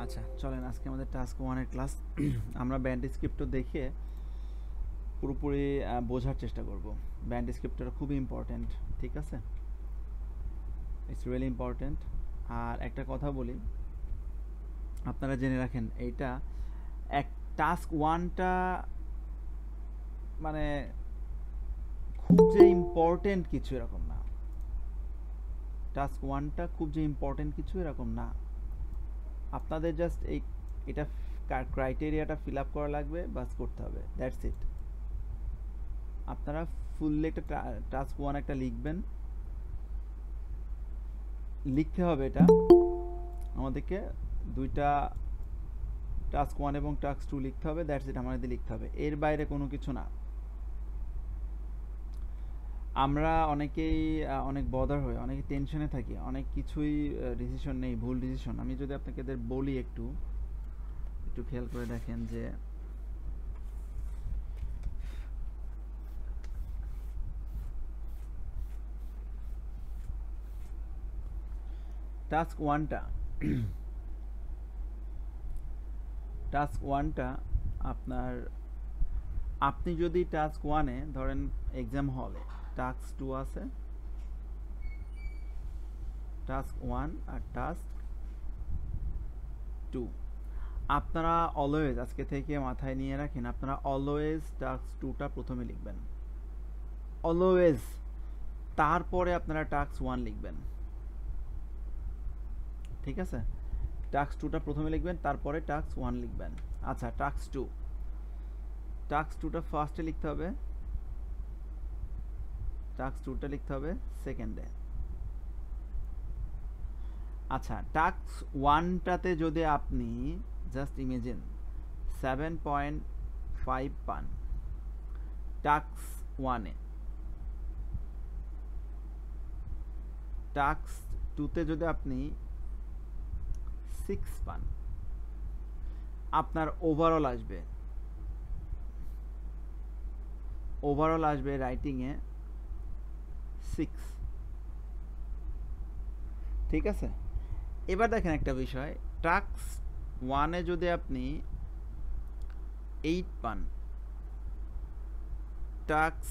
আচ্ছা চলেন আজকে আমাদের টাস্ক 1 এর ক্লাস আমরা ব্যান্ড স্ক্রিপ্টটা দেখে পুরোপুরি বোঝার চেষ্টা করব। ব্যান্ড স্ক্রিপ্টটা খুবই ইম্পর্ট্যান্ট, ঠিক আছে? It's really important. আর একটা কথা বলি, আপনারা জেনে রাখেন এইটা এক টাস্ক 1টা মানে খুব যে ইম্পর্ট্যান্ট কিছু এরকম না। টাস্ক 1টা খুব যে ইম্পর্ট্যান্ট কিছু এরকম না। আপনাদের জাস্ট এটা ক্রাইটেরিয়াটা ফিল আপ করা লাগবে, বাস করতে হবে, দ্যাটস ইট। আপনারা ফুললি একটা টাস্ক 1 একটা লিখবেন, লিখতে হবে এটা আমাদেরকে দুইটা টাস্ক 1 এবং টাস্ক 2 লিখতে হবে, দ্যাটস ইট। আমাদের লিখতে হবে, এর বাইরে কোনো কিছু না। আমরা অনেকেই অনেক বদার হয়ে অনেকে টেনশনে থাকি, অনেক কিছুই ডিসিশন নেই, ভুল ডিসিশন। আমি যদি আপনাকে বলি একটু একটু খেয়াল করে দেখেন যে টাস্ক 1টা টাস্ক 1টা আপনার, আপনি যদি টাস্ক 1-এ ধরেন এক্সাম হলে টাস্ক 2 আছে, টাস্ক 1 আর টাস্ক 2, আপনারা অলওয়েজ আজকে থেকে মাথায় নিয়ে রাখেন, আপনারা অলওয়েজ টাস্ক 2টা প্রথমে লিখবেন, অলওয়েজ। তারপরে আপনারা টাস্ক 1 লিখবেন, ঠিক আছে? টাস্ক 2টা প্রথমে লিখবেন, তারপরে টাস্ক 1 লিখবেন। আচ্ছা, টাস্ক 2টা ফার্স্টে লিখতে হবে, টাস্ক 2টা লিখতে হবে সেকেন্ডে। আচ্ছা, টাস্ক 1টাতে যদি আপনি জাস্ট ইমেজিন 7.5 পান টাস্ক 1-এ, টাস্ক 2তে যদি আপনি 6 পান, আপনার ওভারঅল আসবে রাইটিংয়ে 6, ঠিক আছে? এবার দেখেন একটা বিষয়, টাস্ক 1-এ যদি আপনি 8 পান, টাস্ক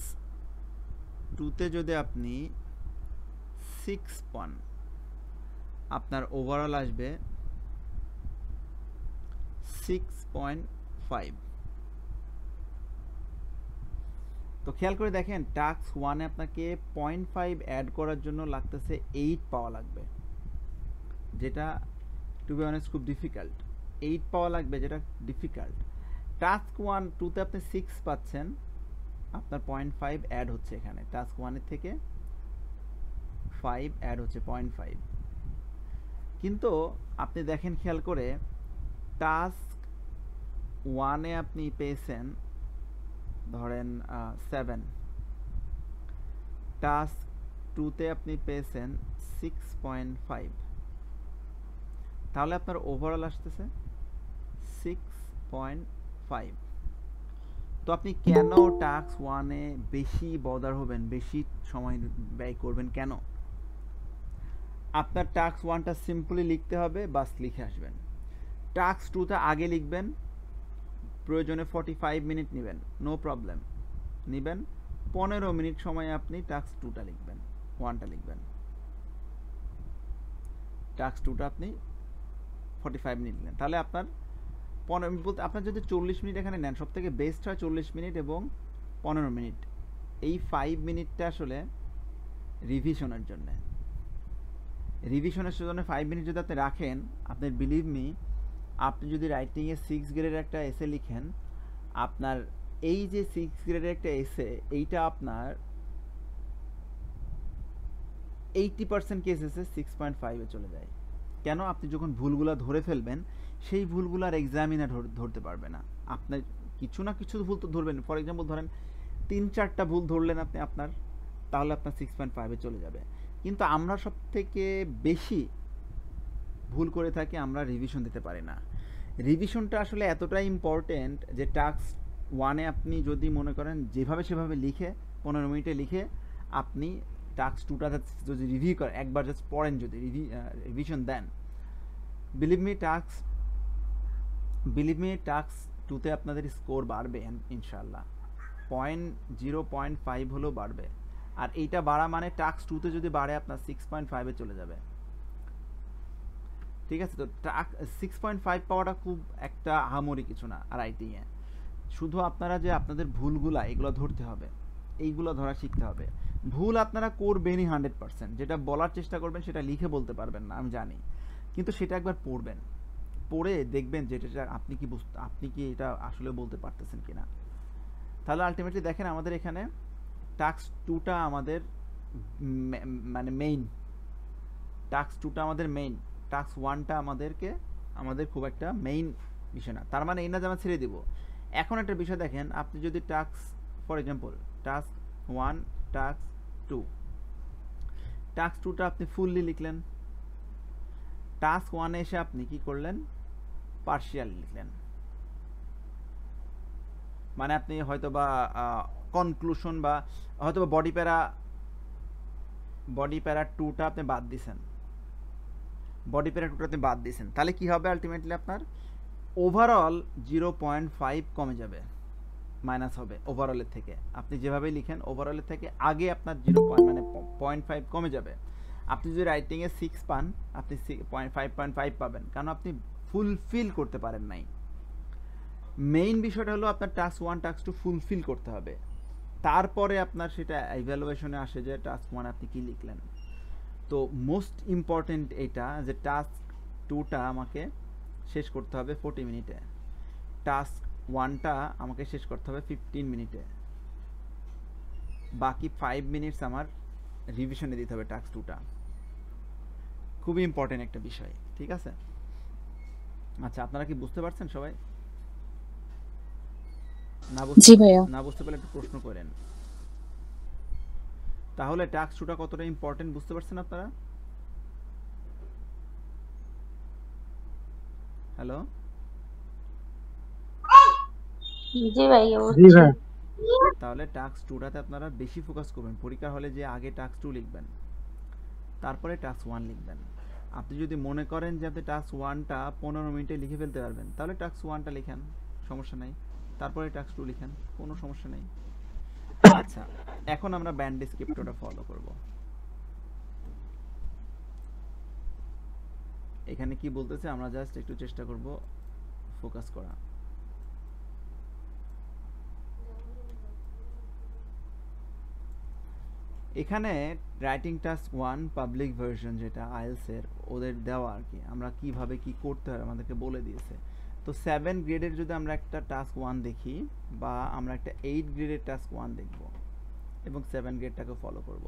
2তে যদি আপনি 6 পান, আপনার ওভারঅল আসবে 6.5। তো খেয়াল করে দেখেন, টাস্ক 1-এ আপনাকে 0.5 অ্যাড করার জন্য লাগতেছে 8 পাওয়া লাগবে, যেটা টু বি অনেস্ট খুব ডিফিকাল্ট। 8 পাওয়া লাগবে, যেটা ডিফিকাল্ট। টাস্ক 2তে আপনি 6 পাচ্ছেন, আপনার 0.5 অ্যাড হচ্ছে এখানে, টাস্ক 1-এর থেকে 5 অ্যাড হচ্ছে 0.5। কিন্তু আপনি দেখেন খেয়াল করে, টাস্ক 1-এ আপনি পেয়েছেন ধরেন 7, টাস্ক 2তে আপনি পেয়েছেন 6.5, তাহলে আপনার ওভারঅল আসতেছে 6.5। তো আপনি কেন টাস্ক 1-এ বেশি বদার হবেন, বেশি সময় ব্যয় করবেন কেন? আপনার টাস্ক 1টা সিম্পলি লিখতে হবে, বাস লিখে আসবেন। টাস্ক 2টা আগে লিখবেন, প্রয়োজনে 45 মিনিট নেবেন, নো প্রবলেম, নেবেন 15 মিনিট সময় আপনি টাস্ক 2টা লিখবেন, 1টা লিখবেন। টাস্ক 2টা আপনি 45 মিনিট নিলেন, তাহলে আপনার 15 মিনিট বলতে আপনার যদি 40 মিনিট এখানে নেন, সব থেকে বেস্ট হয় 40 মিনিট এবং 15 মিনিট। এই 5 মিনিটটা আসলে রিভিশনের জন্য, রিভিশনের জন্য 5 মিনিট যদি আপনি রাখেন, আপনি বিলিভ মি, আপনি যদি রাইটিংয়ে 6 গ্রেডের একটা এসে লিখেন, আপনার এই যে 6 গ্রেডের একটা এসে, এইটা আপনার 80% কেসেসে 6.5-এ চলে যায়। কেন? আপনি যখন ভুলগুলা ধরে ফেলবেন, সেই ভুলগুলার এক্সামিনার ধরতে পারবে না। আপনার কিছু না কিছু ভুল তো ধরবেন, ফর এক্সাম্পল ধরেন 3-4টা ভুল ধরলেন আপনি আপনার, তাহলে আপনার 6.5-এ চলে যাবে। কিন্তু আমরা সব থেকে বেশি ভুল করে থাকি, আমরা রিভিশন দিতে পারি না। রিভিশনটা আসলে এতটাই ইম্পর্টেন্ট যে টাস্ক 1-এ আপনি যদি মনে করেন যেভাবে সেভাবে লিখে 15 মিনিটে লিখে আপনি টাস্ক 2টা যদি রিভিউ করেন, একবার জাস্ট পড়েন, যদি রিভিশন দেন, believe me, task believe me task 2-তে আপনাদের স্কোর বাড়বে ইনশাআল্লাহ, 0.5 হলেও বাড়বে। আর এইটা বাড়া মানে টাস্ক 2-তে যদি বাড়ে আপনার 6.5-এ চলে যাবে, ঠিক আছে? তো 6.5 পাওয়াটা খুব একটা আহামরি কিছু না। আর রাইটিংয়ে শুধু আপনারা যে আপনাদের ভুলগুলা এগুলো ধরতে হবে, এইগুলো ধরা শিখতে হবে। ভুল আপনারা করবেনই 100%, যেটা বলার চেষ্টা করবেন সেটা লিখে বলতে পারবেন না আমি জানি, কিন্তু সেটা একবার পড়বেন, পড়ে দেখবেন যে এটা আপনি কি এটা আসলে বলতে পারতেছেন কিনা। তাহলে আলটিমেটলি দেখেন আমাদের এখানে টাস্ক 2টা আমাদের মানে মেইন, টাস্ক 2টা আমাদের মেইন, টাস্ক 1টা আমাদের খুব একটা মেইন বিষয় না। তার মানে এই না যে আমরা ছেড়ে দিব। এখন একটা বিষয় দেখেন, আপনি যদি task for example task 1 task 2, task 2টা আপনি ফুললি লিখলেন, টাস্ক 1-এ এসে আপনি কি করলেন, পার্শিয়াল লিখলেন। মানে আপনি হয়তো বা কনক্লুশন বা হয়তো বা বডি প্যারা 2টা আপনি বাদ দিছেন, তাহলে কি হবে আলটিমেটলি আপনার ওভারঅল 0.5 কমে যাবে, মাইনাস হবে ওভারঅলের থেকে। আপনি যেভাবে লিখেন ওভারঅলের থেকে আগে আপনার 0.5 কমে যাবে। আপনি যদি রাইটিংয়ে 6 পান, আপনি 5.5 পাবেন, কারণ আপনি ফুলফিল করতে পারেন নাই। মেইন বিষয়টা হলো আপনার টাস্ক 1 টাস্ক 2 ফুলফিল করতে হবে, তারপরে আপনার সেটা ইভ্যালুয়েশনে আসে যে টাস্ক 1 আপনি কি লিখলেন। তো মোস্ট ইম্পর্টেন্ট এটা যে টাস্ক 2টা আমাকে শেষ করতে হবে 40 মিনিটে, টাস্ক 1টা আমাকে শেষ করতে হবে 15 মিনিটে, বাকি 5 মিনিটস আমার রিভিশনে দিতে হবে টাস্ক 2টা। খুবই ইম্পর্টেন্ট একটা বিষয়, ঠিক আছে? আচ্ছা, আপনারা কি বুঝতে পারছেন সবাই? না বুঝতে পারলে একটু প্রশ্ন করেন। তাহলে টাস্ক 2টা কতটা ইম্পর্টেন্ট বুঝতে পারছেন আপনারা? হ্যালো, জি ভাই, জি ভাই। তাহলে টাস্ক 2টাতে আপনারা বেশি ফোকাস করবেন। পরীক্ষার হলে যে আগে টাস্ক 2 লিখবেন, তারপরে টাস্ক 1 লিখবেন। আপনি যদি মনে করেন যে আপনি টাস্ক 1টা 15 মিনিটে লিখে ফেলতে পারবেন, তাহলে টাস্ক 1টা লিখেন, সমস্যা নেই। তারপরে টাস্ক 2 লিখেন, কোনো সমস্যা নেই। আচ্ছা, এখন আমরা ব্যান্ড ডেসক্রিপ্টরটা ফলো করব। এখানে কি বলতেছে আমরা জাস্ট একটু চেষ্টা করব ফোকাস করা। এখানে রাইটিং টাস্ক 1 পাবলিক ভার্সন, যেটা আইএলস এর ওদের দেওয়া আর কি, আমরা কিভাবে কি করতে হয় আমাদেরকে বলে দিয়েছে। তো 7 গ্রেডের যদি আমরা একটা টাস্ক 1 দেখি, বা আমরা একটা 8 গ্রেডের টাস্ক 1 দেখব এবং 7 গ্রেডটাকে ফলো করব।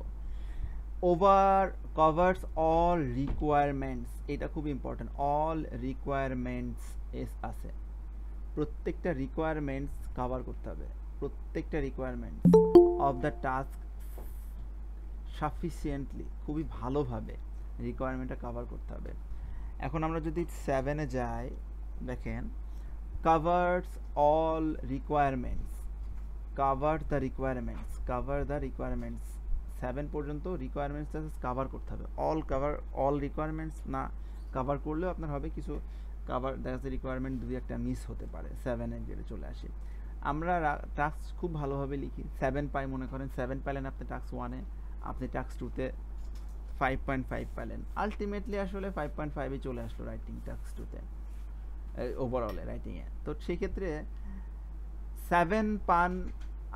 কভার্স অল রিকোয়ারমেন্টস, এটা খুব ইম্পর্টেন্ট। অল রিকোয়ারমেন্টস আছে, প্রত্যেকটা রিকোয়ারমেন্টস কভার করতে হবে, প্রত্যেকটা requirements of the task sufficiently, খুবই ভালোভাবে রিকোয়ারমেন্টটা কভার করতে হবে। এখন আমরা যদি 7-এ যাই, দেখেন covers all requirements, cover the requirements 7 পর্যন্ত রিকোয়ারমেন্টস কভার করতে হবে। অল রিকোয়ারমেন্টস না কভার করলেও আপনার হবে কিছু কভার, দেখা যাচ্ছে রিকোয়ারমেন্ট 2-1টা মিস হতে পারে। 7-এর গ্রেডে চলে আসি, আমরা টাস্ক খুব ভালোভাবে লিখি, 7 পাই মনে করেন, 7 পেলেন আপনি টাস্ক 1-এ, আপনি টাস্ক 2-তে 5.5 পেলেন, আলটিমেটলি আসলে 5.5-ই চলে আসলো রাইটিং টাস্ক 2-তে, ওভারঅলে রাইটিংয়ে। তো সেই ক্ষেত্রে 7 পান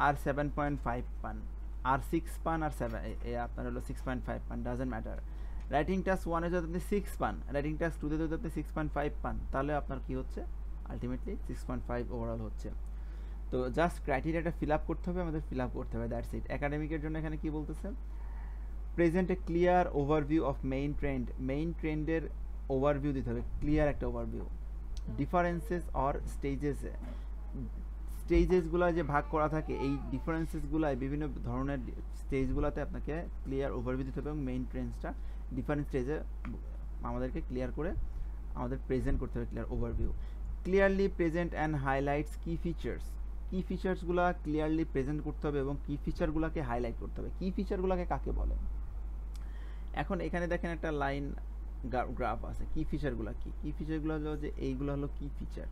আর 7.5 পান আর 6 পান আর 7 আপনার হলো 6.5 পান, ডাজেন্ট ম্যাটার। রাইটিং টাস্ক 1-এ যদি আপনি 6 পান, রাইটিং টাস্ক 2-তে যদি আপনি 6.5 পান, তাহলে আপনার কি হচ্ছে, আলটিমেটলি 6.5 ওভারঅল হচ্ছে। তো জাস্ট ক্রাইটেরিয়াটা ফিল আপ করতে হবে, আমাদের ফিল আপ করতে হবে, দ্যাটস ইট। একাডেমিকের জন্য এখানে কি বলতেছে, present a clear overview of main ট্রেন্ডের ওভারভিউ দিতে হবে, ক্লিয়ার একটা ওভারভিউ। ডিফারেন্সেস অর স্টেজেসগুলো যে ভাগ করা থাকে, এই ডিফারেন্সেসগুলোয় বিভিন্ন ধরনের স্টেজগুলোতে আপনাকে ক্লিয়ার ওভারভিউ দিতে হবে, এবং মেইন ট্রেন্ডসটা ডিফারেন্ট স্টেজে আমাদেরকে ক্লিয়ার করে আমাদের প্রেজেন্ট করতে হবে, clear overview. Clearly present and highlights কি ফিচার্সগুলো ক্লিয়ারলি প্রেজেন্ট করতে হবে এবং কি ফিচারগুলোকে হাইলাইট করতে হবে। কি ফিচারগুলোকে কাকে বলে, এখন এখানে দেখেন একটা লাইন গ্রাফ আছে, কি ফিচারগুলো কি ফিচারগুলো হলো যে এইগুলো হলো কি ফিচার,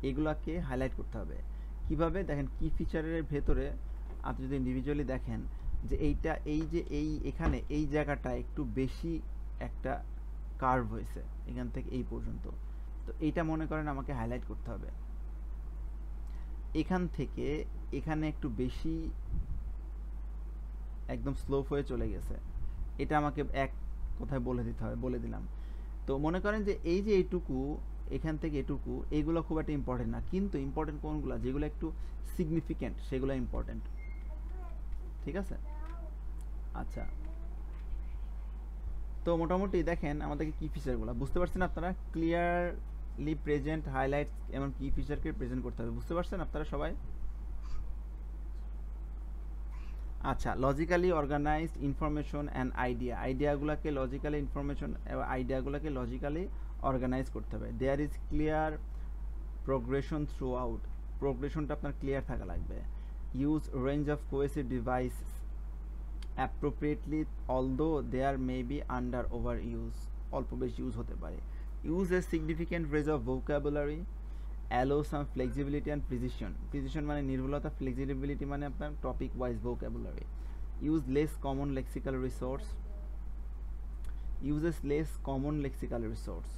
এগুলাকে হাইলাইট করতে হবে। কিভাবে দেখেন, কি ফিচারের ভেতরে আপনি যদি ইন্ডিভিজুয়ালি দেখেন যে এইটা, এই যে এখানে এই জায়গাটা একটু বেশি একটা কার্ভ হয়েছে এখান থেকে এই পর্যন্ত, তো এইটা মনে করেন আমাকে হাইলাইট করতে হবে। এখান থেকে এখানে একটু বেশি একদম স্লোপ হয়ে চলে গেছে, এটা আমাকে এক কথায় বলে দিতে হবে, বলে দিলাম। তো মনে করেন যে এই যে এইটুকু, এখান থেকে এটুকু, এইগুলো খুব একটা ইম্পর্টেন্ট না, কিন্তু ইম্পর্টেন্ট কোনগুলো, যেগুলো একটু সিগনিফিক্যান্ট সেগুলো ইম্পর্টেন্ট। ঠিক আছে, আচ্ছা। তো মোটামুটি দেখেন আমাদেরকে কি ফিচারগুলো বুঝতে পারছেন আপনারা, ক্লিয়ারলি প্রেজেন্ট, হাইলাইটস এবং কি ফিচারকে প্রেজেন্ট করতে হবে, বুঝতে পারছেন আপনারা সবাই? আচ্ছা, লজিক্যালি অর্গানাইজড ইনফরমেশন অ্যান্ড আইডিয়াগুলোকে লজিক্যালি ইনফরমেশন এবং আইডিয়াগুলোকে লজিক্যালি অর্গানাইজ করতে হবে। There is clear progression throughout, প্রোগ্রেশনটা আপনার ক্লিয়ার থাকা লাগবে। Use range of cohesive device appropriately although there may be under over use, অল্প বেশি ইউজ হতে পারে। Use a significant range of vocabulary, allow some flexibility and precision, precision মানে নির্ভুলতা, ফ্লেক্সিবিলিটি মানে আপনার topic wise vocabulary. Use less common lexical resource, uses less common lexical resource,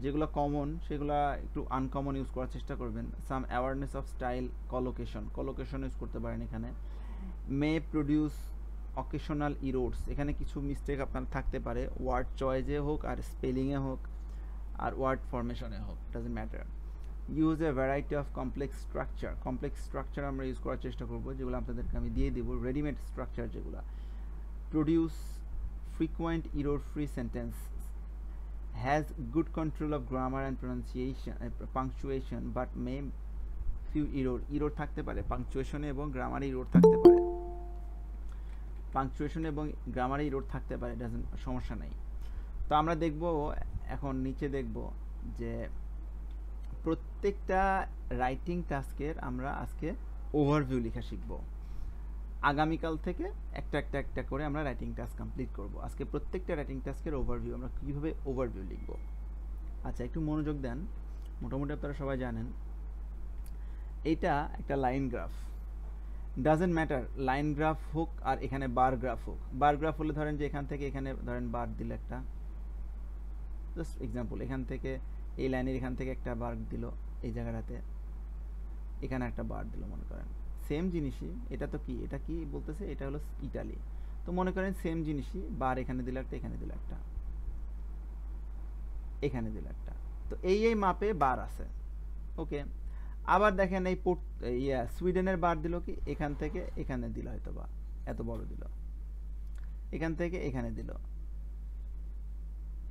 যেগুলো common সেগুলো একটু আনকমন ইউজ করার চেষ্টা করবেন। Some awareness of style, collocation use করতে পারেন এখানে। মে প্রডিউস অকেশনাল ইরোডস, এখানে কিছু মিস্টেক আপনার থাকতে পারে, ওয়ার্ড চয়েসে হোক আর স্পেলিংয়ে হোক আর ওয়ার্ড ফরমেশনে হোক, doesn't matter. Use a variety of complex structure আমরা ইউজ করার চেষ্টা করবো, যেগুলো আপনাদেরকে আমি দিয়ে দেবো, রেডিমেড স্ট্রাকচার যেগুলো। Produce frequent error free sentence, has good control of grammar and pronunciation punctuation but May few error থাকতে পারে, পাংচুয়েশনে এবং গ্রামারে ইরোর থাকতে পারে, পাংচুয়েশন এবং গ্রামারে ইরোর থাকতে পারে, ডাজন্ট, সমস্যা নেই। তো আমরা দেখব এখন নিচে দেখব যে প্রত্যেকটা রাইটিং টাস্কের আমরা আজকে ওভারভিউ লেখা শিখব। আগামীকাল থেকে একটা করে আমরা রাইটিং টাস্ক কমপ্লিট করব। আজকে প্রত্যেকটা রাইটিং টাস্কের ওভারভিউ, আমরা কীভাবে ওভারভিউ লিখব। আচ্ছা, একটু মনোযোগ দেন, মোটামুটি আপনারা সবাই জানেন এইটা একটা line graph, doesn't matter line graph হোক আর এখানে বার গ্রাফ হোক। বার গ্রাফ হলে ধরেন যে এখান থেকে এখানে ধরেন বার দিল একটা, জাস্ট এক্সাম্পল, এখান থেকে এই লাইনের এখান থেকে একটা বার দিল এই জায়গাটাতে, এখানে একটা বার দিল, মনে করেন সেম জিনিসই। এটা তো কি, এটা কি বলতেছে, এটা হলো ইটালি, তো মনে করেন সেম জিনিসই, বার এখানে দিল একটা, এখানে দিল একটা, এখানে দিল একটা, তো এই মাপে বার আছে। ওকে, আবার দেখেন এই সুইডেনের বার দিল কি, এখান থেকে এখানে দিল, হয়তো বা এত বড় দিল, এখান থেকে এখানে দিল,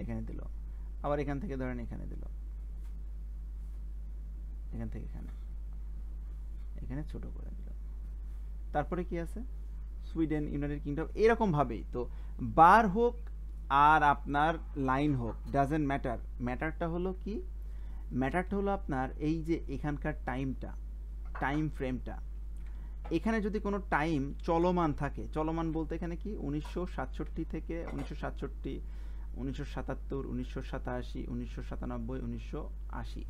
এখানে দিল, আবার এখান থেকে ধরেন এখানে দিল, এখান থেকে এখানে, এখানে ছোট করে দিল, তারপরে কি আছে সুইডেন, ইউনাইটেড কিংডম, এরকম ভাবেই। তো বার হোক আর আপনার লাইন হোক, ডাজেন্ট ম্যাটার, ম্যাটারটা হলো কি, ম্যাটারটা হলো আপনার এই যে এখানকার টাইমটা, টাইম ফ্রেমটা। এখানে যদি কোনো টাইম চলমান থাকে, চলমান বলতে এখানে কি 1967 থেকে 1967, 1977, 1987, 1997, 1980।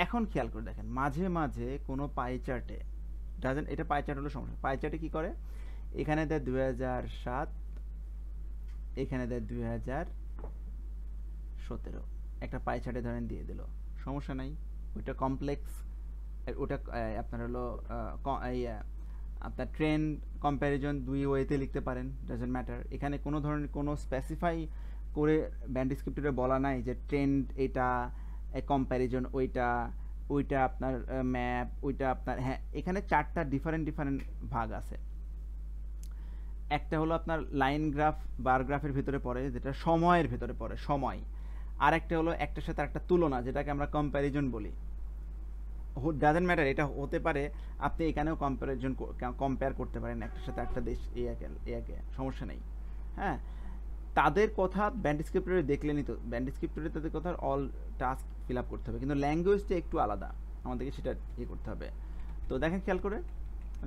এখন খেয়াল করে দেখেন মাঝে মাঝে কোনো পাই চার্টে, ডাজেন্ট, এটা পাই চার্ট হলো সমস্যা, পাই চার্টে কী করে, এখানে দেয় 2007, এখানে দেয় 2017, একটা পাই চার্টে ধরেন দিয়ে দিল, সমস্যা নাই, ওইটা কমপ্লেক্স, ওটা আপনার হলো আপনার ট্রেন্ড কম্প্যারিজন দুই ওয়েতে লিখতে পারেন, ডাজেন্ট ম্যাটার। এখানে কোনো ধরনের কোনো স্পেসিফাই করে ব্যান্ড ডিসক্রিপ্টরে বলা নাই যে ট্রেন্ড এটা, কম্প্যারিজন ওইটা, ওইটা আপনার ম্যাপ, ওইটা আপনার, হ্যাঁ এখানে চারটা ডিফারেন্ট ভাগ আছে। একটা হলো আপনার লাইন গ্রাফ, বার গ্রাফের ভিতরে পড়ে, যেটা সময়ের ভিতরে পড়ে, সময়। আর একটা হলো একটার সাথে একটা তুলনা, যেটাকে আমরা কম্প্যারিজন বলি, ডাজেন্ট ম্যাটার, এটা হতে পারে আপনি এখানেও কম্পেয়ার করতে পারেন একটার সাথে একটা দেশ, একে সমস্যা নেই। হ্যাঁ, তাদের কথা ব্যান্ড ডিসক্রিপ্টরে দেখলেনই তো, ব্যান্ড ডিসক্রিপ্টরে তাদের কথা অল টাস্ক ফিল আপ করতে হবে, কিন্তু ল্যাঙ্গুয়েজটা একটু আলাদা, আমাদেরকে সেটা করতে হবে। তো দেখেন খেয়াল করে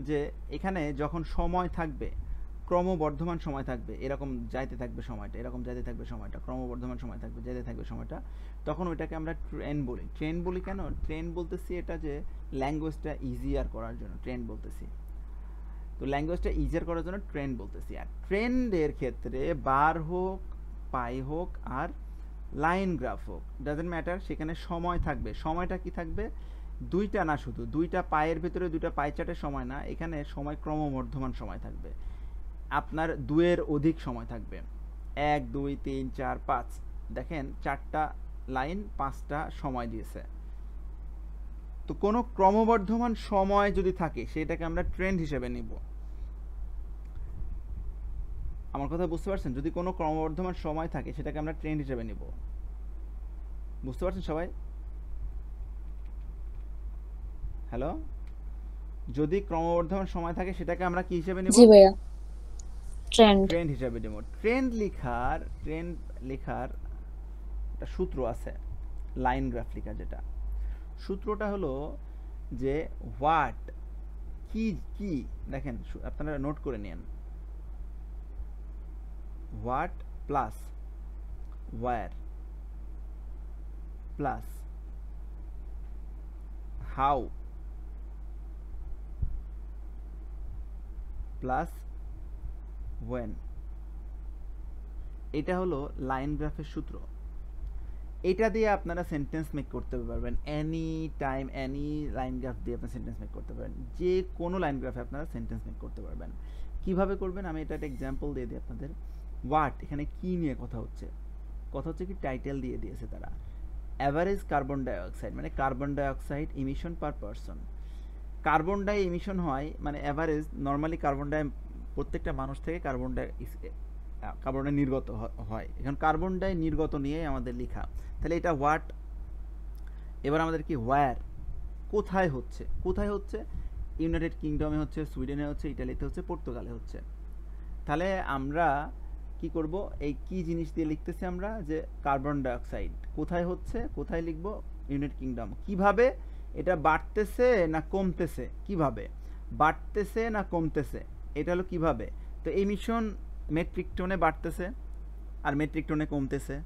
যে এখানে যখন সময় থাকবে ক্রমবর্ধমান সময় থাকবে, এরকম যাইতে থাকবে সময়টা, এরকম যাইতে থাকবে সময়টা, ক্রমবর্ধমান সময় থাকবে, যাইতে থাকবে সময়টা, তখন ওইটাকে আমরা ট্রেন্ড বলি। ট্রেন্ড বলি কেন? ট্রেন্ড বলতেছি এটা যে ল্যাঙ্গুয়েজটা ইজিয়ার করার জন্য ট্রেন্ড বলতেছি। তো ল্যাঙ্গুয়েজটা ইজিয়ার করার জন্য ট্রেন্ড বলতেছি। আর ট্রেন্ডের ক্ষেত্রে বার হোক, পাই হোক, আর লাইন গ্রাফ হোক, ডাজেন্ট ম্যাটার, সেখানে সময় থাকবে। সময়টা কি থাকবে? দুইটা না, শুধু দুইটা পায়ের ভিতরে দুইটা পাই চার্টের সময় না, এখানে সময় ক্রমবর্ধমান সময় থাকবে। আপনার দুয়ের অধিক সময় থাকবে, 1 2 3 4 5, দেখেন 4টা লাইন 5টা সময় দিয়েছে। তো কোনো ক্রমবর্ধমান সময় যদি থাকে সেটাকে আমরা ট্রেন্ড হিসেবে নিব। আমার কথা বুঝতে পারছেন? যদি কোনো ক্রমবর্ধমান সময় থাকে সেটাকে আমরা ট্রেন্ড হিসেবে নিব। বুঝতে পারছেন সবাই? হ্যালো, যদি ক্রমবর্ধমান সময় থাকে সেটাকে আমরা কি হিসেবে নিব? জি ভাইয়া, ট্রেন্ড। ট্রেন্ড হিসেবে নিব। ট্রেন্ড লেখার একটা সূত্র আছে, লাইন গ্রাফ লেখা, যেটা সূত্রটা হলো যে হোয়াট, কি দেখেন, আপনারা নোট করে নেন। What plus where plus how plus when, এটা হলো লাইন গ্রাফের সূত্র। এটা দিয়ে আপনারা সেন্টেন্স মেক করতে পারবেন, any time any line graph দিয়ে আপনি সেন্টেন্স মেক করতে পারবেন, যে কোনো লাইন গ্রাফে আপনারা সেন্টেন্স মেক করতে পারবেন। কিভাবে করবেন আমি এটা একটা এক্সাম্পল দিয়ে দিই আপনাদের। হোয়াট, এখানে কি নিয়ে কথা হচ্ছে? কথা হচ্ছে কি, টাইটেল দিয়ে দিয়েছে তারা, অ্যাভারেজ কার্বন ডাইঅক্সাইড, মানে carbon dioxide emission per person. Carbon di emission হয় মানে অ্যাভারেজ, নর্মালি কার্বন ডাই প্রত্যেকটা মানুষ থেকে কার্বন ডাই নির্গত হয়। এখন কার্বন ডাই নির্গত নিয়ে আমাদের লেখা, তাহলে এটা হোয়াট। এবার আমাদের কি হোয়ার, কোথায় হচ্ছে? কোথায় হচ্ছে? ইউনাইটেড কিংডমে হচ্ছে, সুইডেনে হচ্ছে, ইটালিতে হচ্ছে, পর্তুগালে হচ্ছে। তাহলে আমরা কি করব, এই কি জিনিস দিয়ে লিখতেছি আমরা, যে কার্বন ডাইঅক্সাইড কোথায় হচ্ছে, কোথায় লিখব? United kingdom. কিভাবে এটা বাড়তেছে না কমতেছে? কিভাবে বাড়তেছে না কমতেছে, এটা হলো কিভাবে। তো এমিশন মেট্রিক টনে বাড়তেছে আর মেট্রিক টনে কমতেছে।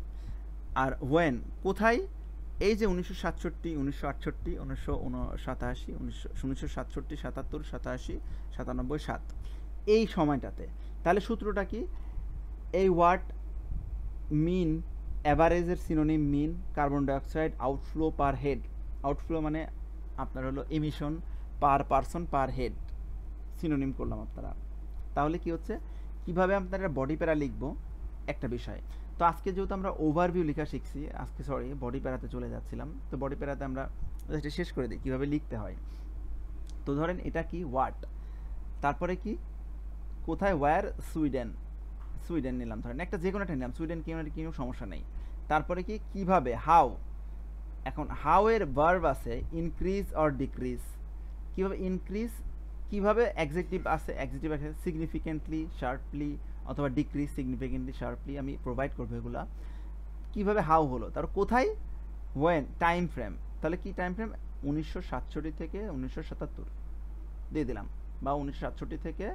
আর ওয়েন, কোথায়? এই যে 1967, 1968, 1987, 1967, 77, 87, 97, 7, এই সময়টাতে। তাহলে সূত্রটা কি? এই ওয়াট মিন, অ্যাভারেজের synonym mean, carbon dioxide outflow per head, outflow মানে আপনার হলো emission per person per head, synonym করলাম আপনারা। তাহলে কি হচ্ছে, কিভাবে আপনারা বডি প্যারা লিখবো একটা বিষয়। তো আজকে যেহেতু আমরা ওভারভিউ লেখা শিখছি, আজকে বডি প্যারাতে চলে যাচ্ছিলাম, তো বডি প্যারাতে আমরা এটা শেষ করে দিই কীভাবে লিখতে হয়। তো ধরেন এটা কি হোয়াট, তারপরে কি কোথায়, ওয়্যার, সুইডেন নিলাম, ধরেন একটা যে কোনো একটা নিলাম, সুইডেন কোনো সমস্যা নেই। তারপরে কি কিভাবে, হাউ। এখন হাউ এর ভার্ব আছে ইনক্রিজ অর ডিক্রিজ, কিভাবে ইনক্রিজ, কিভাবে অ্যাডজেক্টিভ আছে, সিগনিফিকেন্টলি, শার্পলি, অথবা ডিক্রিজ, সিগনিফিকেন্টলি, শার্পলি, আমি প্রোভাইড করবো এগুলা। কিভাবে হাউ হলো, তার কোথায়, ওয়েন, টাইম ফ্রেম, তাহলে কি টাইম ফ্রেম, 1967 থেকে 1977 দিয়ে দিলাম, বা 1967 থেকে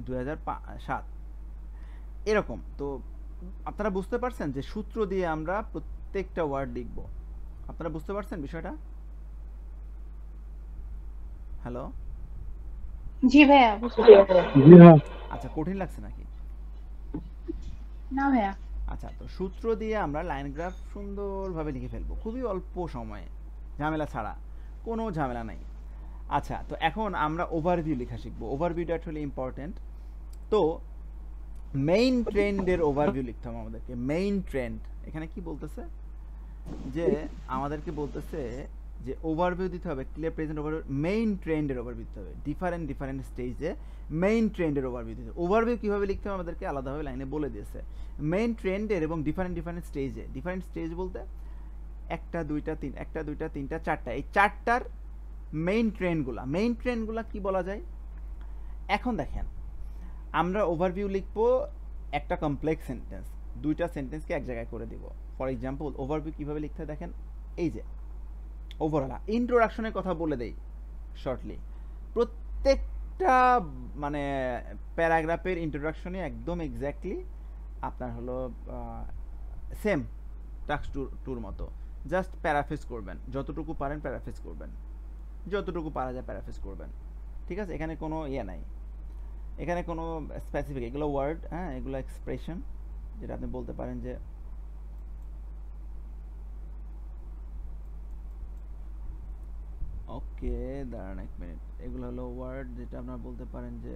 2007, এরকম। তো আপনারা বুঝতে পারছেন যে সূত্র দিয়ে আমরা প্রত্যেকটা ওয়ার্ড লিখব। আপনারা বুঝতে পারছেন বিষয়টা? হ্যালো, জি ভাইয়া, আচ্ছা, কঠিন লাগছে নাকি? না ভাইয়া। আচ্ছা, তো সূত্র দিয়ে আমরা লাইন গ্রাফ সুন্দরভাবে লিখে ফেলবো, খুবই অল্প সময়ে, ঝামেলা ছাড়া, কোনো ঝামেলা নাই। আচ্ছা, তো এখন আমরা ওভারভিউ লেখা শিখবো। ওভারভিউটা অ্যাকচুয়ালি ইম্পর্টেন্ট। তো মেইন ট্রেন্ডের ওভারভিউ লিখতে হবে আমাদেরকে। মেইন ট্রেন্ড এখানে কি বলতেছে, যে আমাদেরকে বলতেছে যে ওভারভিউ দিতে হবে, ক্লিয়ার প্রেজেন্ট ওভারভিউ, মেইন ট্রেন্ডের ওভারভিউ দিতে হবে, ডিফারেন্ট স্টেজে মেইন ট্রেন্ডের ওভারভিউ দিতে হবে। ওভারভিউ কীভাবে লিখতে হবে আমাদেরকে আলাদাভাবে লাইনে বলে দিয়েছে। মেইন ট্রেন্ডের এবং ডিফারেন্ট স্টেজে, ডিফারেন্ট স্টেজ বলতে 1 2 3, 1 2 3 4টা, এই 4টার মেইন ট্রেন্ডগুলা কি বলা যায়। এখন দেখেন, আমরা ওভারভিউ লিখবো একটা কমপ্লেক্স সেন্টেন্স, 2টা সেন্টেন্সকে এক জায়গায় করে দিব। ফর এক্সাম্পল, ওভারভিউ কীভাবে লিখতে হয় দেখেন, এই যে ওভারঅল ইন্ট্রোডাকশনের কথা বলে দেই শর্টলি। প্রত্যেক প্রত্যেকটা মানে প্যারাগ্রাফের ইন্ট্রোডাকশনে একদম এক্স্যাক্টলি আপনার হলো সেম টাস্ক টুর মতো, জাস্ট প্যারাফ্রেজ করবেন, যতটুকু পারেন প্যারাফ্রেজ করবেন, যতটুকু পারা যায় প্যারাফ্রেজ করবেন, ঠিক আছে? এখানে কোনো ইয়ে নাই, এখানে কোনো স্পেসিফিক, এগুলো ওয়ার্ড, হ্যাঁ, এগুলো এক্সপ্রেশন, যেটা আপনি বলতে পারেন যে ওকে দাঁড়ান এক মিনিট, এগুলো হলো ওয়ার্ড যেটা আপনারা বলতে পারেন যে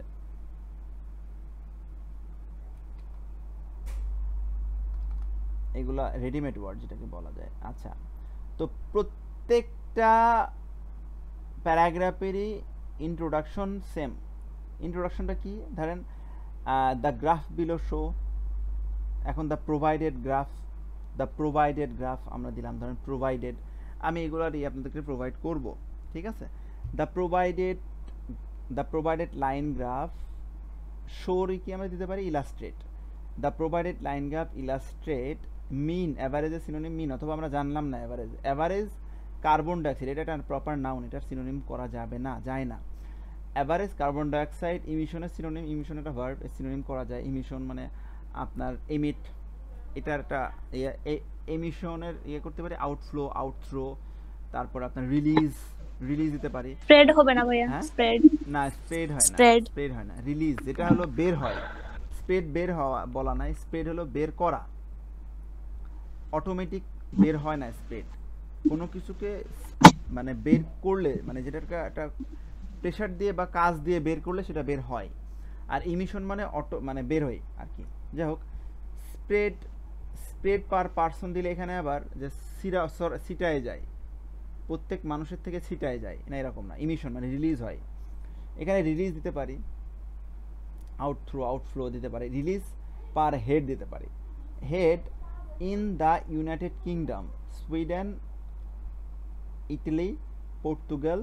এগুলা রেডিমেড ওয়ার্ড যেটাকে বলা যায়। আচ্ছা, তো প্রত্যেকটা প্যারাগ্রাফেরই ইন্ট্রোডাকশন সেম। ইন্ট্রোডাকশনটা কি? ধরেন দ্য গ্রাফ বিলো শো, এখন দ্য প্রোভাইডেড গ্রাফ আমরা দিলাম, ধরেন প্রোভাইডেড, আমি এগুলারই আপনাদেরকে প্রোভাইড করব, ঠিক আছে? দ্য প্রোভাইডেড লাইন গ্রাফ শোর কি আমরা দিতে পারি illustrate, the provided line graph illustrate mean, অ্যাভারেজের সিনোনিম মিন, অথবা আমরা জানলাম না অ্যাভারেজ কার্বন ডাইঅক্সাইড, এটা একটা প্রপার নাউন, এটার সিনোনিম করা যাবে না, যায় না। অ্যাভারেজ কার্বন ডাইঅক্সাইড ইমিশনের সিনোনিম, ইমিশন একটা ভার্ব, সিনোনিম করা যায়। ইমিশন মানে আপনার এমিট, এটার একটা এমিশনের ইয়ে করতে পারি, আউটথ্রো, তারপর আপনার রিলিজ দিতে পারি। স্প্রেড হবে না ভাইয়া? হ্যাঁ, স্প্রেড না, স্প্রেড হয় না, Spread. স্প্রেড হয় না। রিলিজ যেটা হলো বের হয়, স্প্রেড বের হওয়া বলা নাই, স্প্রেড হলো বের করা, অটোমেটিক বের হয় না স্প্রেড। কোনো কিছুকে মানে বের করলে, মানে যেটাকে একটা প্রেসার দিয়ে বা কাজ দিয়ে বের করলে সেটা বের হয়। আর ইমিশন মানে মানে বের হয় আর কি। যাই হোক, স্প্রেড পার পারসন দিলে এখানে আবার যে ছিটায় যায়, প্রত্যেক মানুষের থেকে ছিটায় যায় না, এরকম না। ইমিশন মানে রিলিজ হয়, এখানে রিলিজ দিতে পারি, আউটফ্লো দিতে পারি, রিলিজ পার হেড দিতে পারি। Head in the United kingdom, Sweden, Italy, Portugal,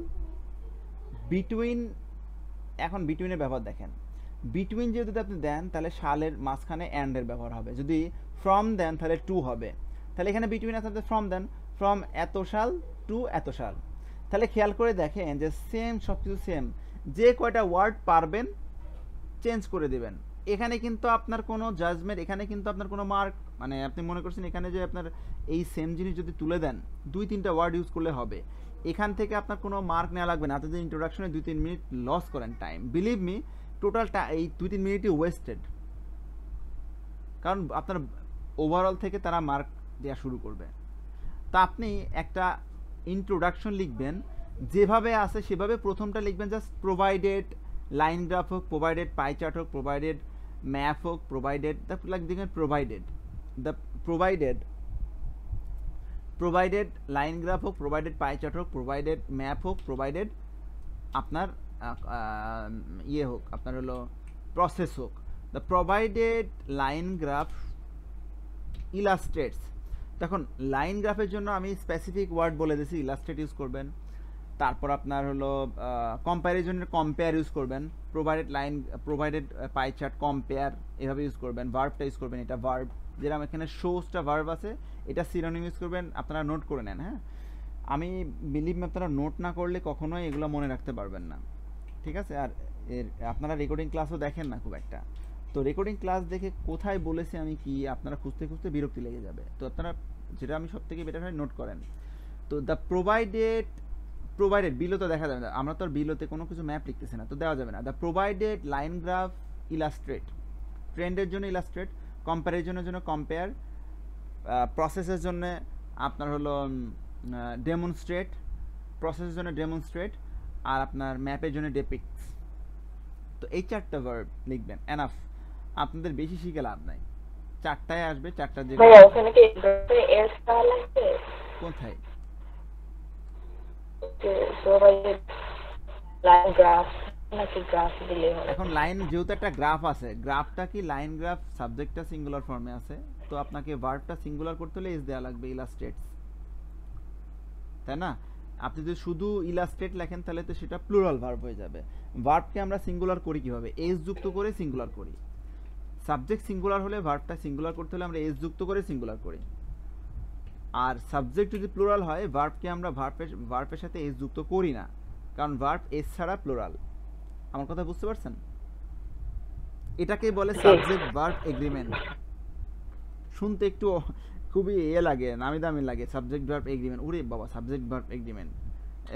between, এখন বিটুইনের ব্যবহার দেখেন, বিটুইন যদি আপনি দেন তাহলে সালের মাঝখানে অ্যান্ডের ব্যবহার হবে, যদি ফ্রম দেন তাহলে টু হবে, তাহলে এখানে বিটুইন আছে, ফ্রম দেন, ফ্রম এত সাল টু এত সাল। তাহলে খেয়াল করে দেখেন যে সেম, সব কিছু সেম, যে কয়টা ওয়ার্ড পারবেন চেঞ্জ করে দেবেন। এখানে কিন্তু আপনার কোনো জাজমেন্ট, এখানে কিন্তু আপনার কোনো মার্ক, মানে আপনি মনে করছেন এখানে যে আপনার এই সেম জিনিস যদি তুলে দেন 2-3টা ওয়ার্ড ইউজ করলে হবে, এখান থেকে আপনার কোনো মার্ক নেওয়া লাগবে না। আপনি যদি ইন্ট্রোডাকশনে 2-3 মিনিট লস করেন টাইম, বিলিভ মি, টোটালটা এই 2-3 মিনিটই ওয়েস্টেড, কারণ আপনার ওভারঅল থেকে তারা মার্ক দেওয়া শুরু করবে। তা আপনি একটা ইন্ট্রোডাকশন লিখবেন যেভাবে আছে সেভাবে, প্রথমটা লিখবেন জাস্ট প্রোভাইডেড লাইন গ্রাফ হোক, প্রোভাইডেড পাই চার্ট হোক, প্রোভাইডেড ম্যাপ হোক, প্রোভাইডেড, তারপর দেখবেন প্রোভাইডেড লাইন গ্রাফ হোক, প্রোভাইডেড পাই চার্ট হোক, প্রোভাইডেড ম্যাপ হোক, প্রোভাইডেড আপনার ইয়ে হোক, আপনার হলো প্রসেস হোক। The provided line graph illustrates, দেখুন লাইন গ্রাফের জন্য আমি স্পেসিফিক ওয়ার্ড বলে দিয়েছি, ইলাস্ট্রেট ইউজ করবেন। তারপর আপনার হলো কম্প্যারিজনের কম্পেয়ার ইউজ করবেন, প্রোভাইডেড পাই চার্ট, কম্পেয়ার, এভাবে ইউজ করবেন। ভার্বটা ইউজ করবেন, এটা ভার্ব, যেরকম এখানে শোসটা ভার্ব আছে, এটা সিনোনিম ইউজ করবেন। আপনারা নোট করে নেন, হ্যাঁ, আমি বিলিভ আপনারা নোট না করলে কখনোই এগুলো মনে রাখতে পারবেন না, ঠিক আছে? আর আপনারা রেকর্ডিং ক্লাসও দেখেন না খুব একটা, তো রেকর্ডিং ক্লাস দেখে কোথায় বলেছি আমি কি, আপনারা খুঁজতে খুঁজতে বিরক্তি লেগে যাবে। তো আপনারা, যেটা আমি সব থেকে বেটার হয় নোট করেন। তো দ্য প্রোভাইডেড বিলো তো দেখা যাবে না, আমরা তো আর বিলোতে কোনো কিছু ম্যাপ লিখতেছি না, তো দেওয়া যাবে না। The provided line graph illustrate, ট্রেন্ডের জন্য ইলাস্ট্রেট, কম্প্যারিজনের জন্য কম্পেয়ার, প্রসেসের জন্য আপনার হলো ডেমনস্ট্রেট, প্রসেসের জন্য ডেমনস্ট্রেট, আর আপনার ম্যাপের জন্য ডেপিক্টস। তো এই 4টা ভার্ব লিখবেন, এনাফ, আপনাদের বেশি শিখে লাভ নাই, 4টায় আসবে, 4টা যে ওখানে কি এস দেওয়া লাগবে? কোথায়? লাইন গ্রাফ নাকি গ্রাফ দিলে হবে? এখন লাইন যেহেতু একটা গ্রাফ আছে, গ্রাফটা কি লাইন গ্রাফ, সাবজেক্টটা সিঙ্গুলার ফর্মে আছে, তো আপনাকে ভার্বটা সিঙ্গুলার করতে হলে এস দেওয়া লাগবে, ইলাস্ট্রেটস, তাই না? আপনি যদি শুধু ইলাস্ট্রেট লেখেন তাহলে তো সেটা প্লুরাল ভার্ব হয়ে যাবে। ভার্বকে আমরা সিঙ্গুলার করি কিভাবে? এস যুক্ত করে সিঙ্গুলার করি। সাবজেক্ট সিঙ্গুলার হলে ভার্বটা সিঙ্গুলার করতে হলে আমরা এস যুক্ত করে সিঙ্গুলার করি। আর সাবজেক্ট যদি প্লুরাল হয়, ভার্বকে আমরা ভার্বের সাথে এস যুক্ত করি না, কারণ ভার্ব এস ছাড়া প্লুরাল। আমার কথা বুঝতে পারছেন? এটাকেই বলে সাবজেক্ট ভার্ব এগ্রিমেন্ট। শুনতে একটু খুবই লাগে, নামি দামি লাগে, সাবজেক্ট ভার্ব এগ্রিমেন্ট, ওরে বাবা সাবজেক্ট ভার্ব এগ্রিমেন্ট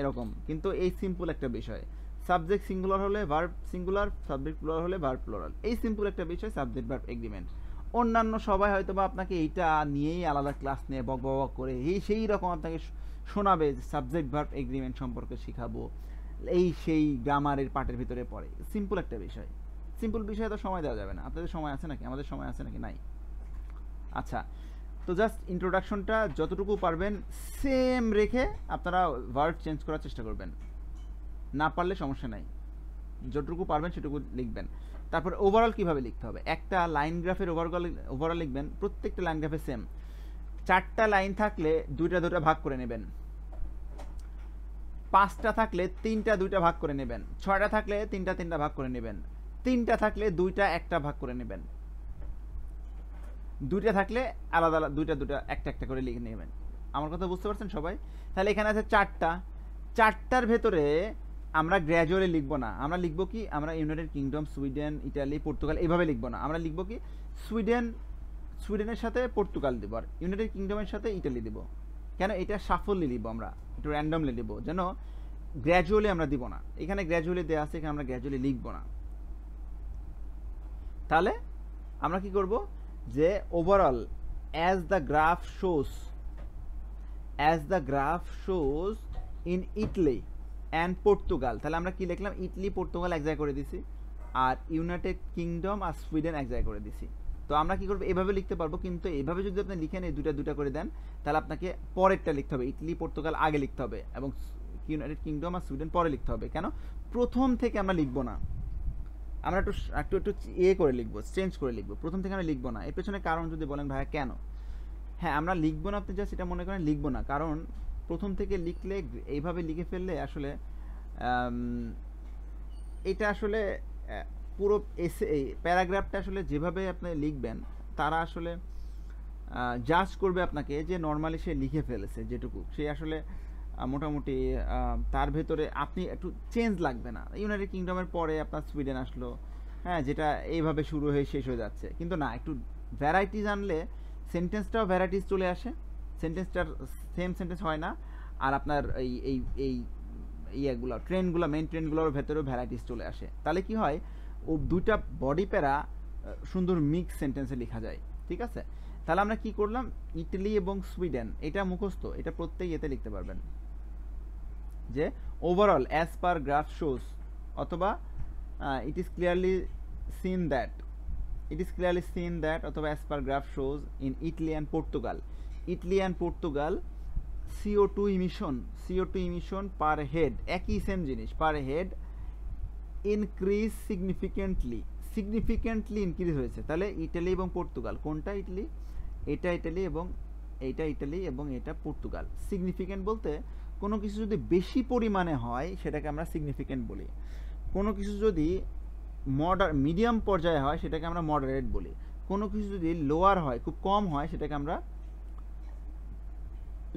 এরকম, কিন্তু এই সিম্পল একটা বিষয়। সাবজেক্ট সিঙ্গুলার হলে ভার্ব সিঙ্গুলার, সাবজেক্ট প্লুরাল হলে ভার্ব প্লুরাল, এই সিম্পল একটা বিষয় সাবজেক্ট ভার্ব এগ্রিমেন্ট। অন্যান্য সবাই হয়তো বা আপনাকে এইটা নিয়েই আলাদা ক্লাস নিয়ে বক বক করে সেই রকম আপনাকে শোনাবে যে সাবজেক্ট ভার্ব এগ্রিমেন্ট সম্পর্কে শিখাবো, এই সেই গ্রামারের পার্টের ভিতরে পড়ে। সিম্পল একটা বিষয়, সিম্পল বিষয়ে তো সময় দেওয়া যাবে না। আপনাদের সময় আছে নাকি? আমাদের সময় আছে নাকি? নাই। আচ্ছা, তো জাস্ট ইন্ট্রোডাকশনটা যতটুকু পারবেন সেম রেখে আপনারা ভার্ব চেঞ্জ করার চেষ্টা করবেন, না পারলে সমস্যা নাই, যতটুকু পারবেন সেটুকু লিখবেন। তারপর ওভারঅল কিভাবে লিখতে হবে, একটা লাইন গ্রাফের ওভারঅল লিখবেন, প্রত্যেকটা লাইন গ্রাফে সেম। 4টা লাইন থাকলে 2টা ভাগ করে নেবেন, 5টা থাকলে 3টা 2টা ভাগ করে নেবেন, 6টা থাকলে 3টা ভাগ করে নেবেন, 3টা থাকলে 2টা 1টা ভাগ করে নেবেন, 2টা থাকলে আলাদা আলাদা 2টা একটা করে লিখে নেবেন। আমার কথা বুঝতে পারছেন সবাই? তাহলে এখানে আছে 4টার ভেতরে আমরা গ্র্যাজুয়ালি লিখবো না, আমরা লিখবো কি, আমরা United kingdom, Sweden, Italy, Portugal এইভাবে লিখবো না। আমরা লিখবো কি, সুইডেনের সাথে পর্তুগাল দিব, আর ইউনাইটেড কিংডমের সাথে ইটালি দিব। কেন? এটা সাফল্য লিখবো, আমরা একটু র্যান্ডমলি লিখবো, যেন গ্র্যাজুয়ালি আমরা দিব না। এখানে গ্র্যাজুয়ালি দেওয়া আছে, এখানে আমরা গ্র্যাজুয়ালি লিখবো না। তাহলে আমরা কি করব, যে overall as the graph shows in Italy and Portugal, তাহলে আমরা কি লিখলাম, ইটালি পর্তুগাল এক জায়গায় করে দিছি, আর ইউনাইটেড কিংডম আর সুইডেন এক জায়গায় করে দিছি। তো আমরা কি করবো, এভাবে লিখতে পারবো, কিন্তু এভাবে যদি আপনি লিখেন এই 2টা করে দেন, তাহলে আপনাকে পরেরটা লিখতে হবে, ইটালি পর্তুগাল আগে লিখতে হবে এবং ইউনাইটেড কিংডম আর সুইডেন পরে লিখতে হবে। কেন? প্রথম থেকে আমরা লিখবো না, আমরা একটু করে লিখবো, চেঞ্জ করে লিখবো, প্রথম থেকে আমরা লিখবো না। এর পেছনে কারণ যদি বলেন ভাইয়া কেন, হ্যাঁ আমরা লিখবো না, আপনি জাস্ট এটা মনে করেন লিখবো না, কারণ প্রথম থেকে লিখলে এইভাবে লিখে ফেললে আসলে এটা আসলে পুরো এই প্যারাগ্রাফটা আসলে যেভাবে আপনি লিখবেন, তারা আসলে জাজ করবে আপনাকে যে নর্মালি সে লিখে ফেলেছে যেটুকু, সে আসলে মোটামুটি তার ভেতরে আপনি একটু চেঞ্জ লাগবে না। ইউনাইটেড কিংডমের পরে আপনার সুইডেন আসলো, হ্যাঁ, যেটা এইভাবে শুরু হয়ে শেষ হয়ে যাচ্ছে, কিন্তু না, একটু ভ্যারাইটিস আনলে সেন্টেন্সটাও ভ্যারাইটিস চলে আসে, সেন্টেন্সটার সেম সেন্টেন্স হয় না, আর আপনার এই এই এই ইয়েগুলো ট্রেনগুলো, মেন ট্রেনগুলোর ভেতরেও ভ্যারাইটিস চলে আসে। তাহলে কি হয়, ও 2টা বডি প্যারা সুন্দর মিক্স সেন্টেন্সে লেখা যায়। ঠিক আছে, তাহলে আমরা কি করলাম, ইটালি এবং সুইডেন, এটা মুখস্থ, এটা প্রত্যেক ইয়েতে লিখতে পারবেন, যে overall as per graph shows, অথবা it is clearly seen that, অথবা as per graph shows in Italy and Portugal CO2 emission per head, একই সেম জিনিস, per head increase significantly increase হয়েছে। তাহলে ইটালি এবং পর্তুগাল, কোনটা ইটালি, এটা Italy, এবং এইটা ইটালি, এবং এটা পর্তুগাল। সিগনিফিকেন্ট বলতে কোনো কিছু যদি বেশি পরিমাণে হয় সেটাকে আমরা সিগনিফিকেন্ট বলি, কোনো কিছু যদি মিডিয়াম পর্যায়ে হয় সেটাকে আমরা মডারেট বলি, কোনো কিছু যদি লোয়ার হয়, খুব কম হয়, সেটাকে আমরা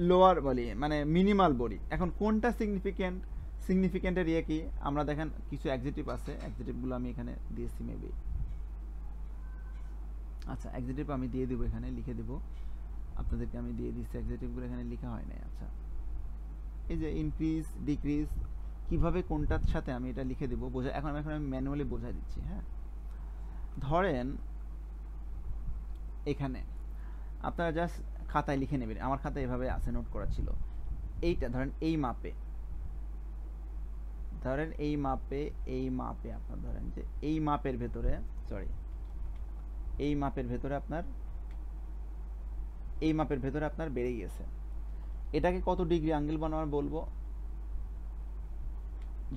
লোয়ার বলি, মানে মিনিমাল বলি। এখন কোনটা সিগনিফিকেন্টের ইয়ে কি, আমরা দেখেন কিছু অ্যাডজেক্টিভ আছে, অ্যাডজেক্টিভগুলো আমি এখানে দিয়েছি মেবি, আচ্ছা অ্যাডজেক্টিভ আমি দিয়ে দেবো, এখানে লিখে দেবো আপনাদেরকে, আমি দিয়ে দিচ্ছি অ্যাডজেক্টিভগুলো, এখানে লেখা হয় নাই। আচ্ছা, এই যে ইনক্রিজ, ডিক্রিজ, কিভাবে কোনটার সাথে আমি এটা লিখে দেবো বোঝা, এখন আমি ম্যানুয়ালি বোঝাই দিচ্ছি। হ্যাঁ, ধরেন এখানে আপনারা জাস্ট খাতায় লিখে নেবেন, আমার খাতায় এভাবে আছে, নোট করা ছিল। এইটা ধরেন এই মাপে আপনার ধরেন যে এই মাপের ভেতরে, আপনার বেড়ে গেছে, এটাকে কত ডিগ্রি অ্যাঙ্গেল বানাবার বলবো,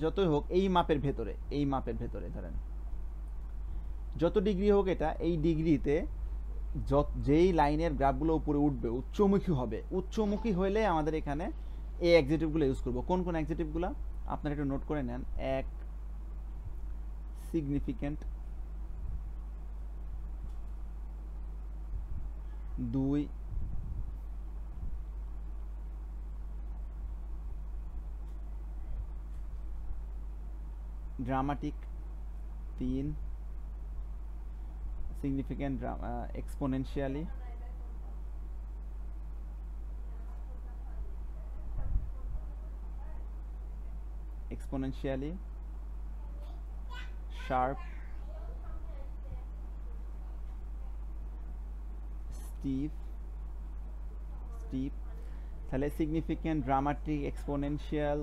যতই হোক এই মাপের ভেতরে ধরেন যত ডিগ্রি হোক, এটা এই ডিগ্রিতে যেই লাইনের গ্রাফগুলো উপরে উঠবে উচ্চমুখী হলে আমাদের এখানে এই অ্যাডজেক্টিভগুলো ইউজ করব। কোন অ্যাডজেক্টিভগুলো আপনারা একটু নোট করে নেন। 1 significant, 2 dramatic, 3 significant exponentially, sharp, steep, তাহলে সিগনিফিক্যান্ট, ড্রামাটিক, এক্সপোনেনশিয়াল,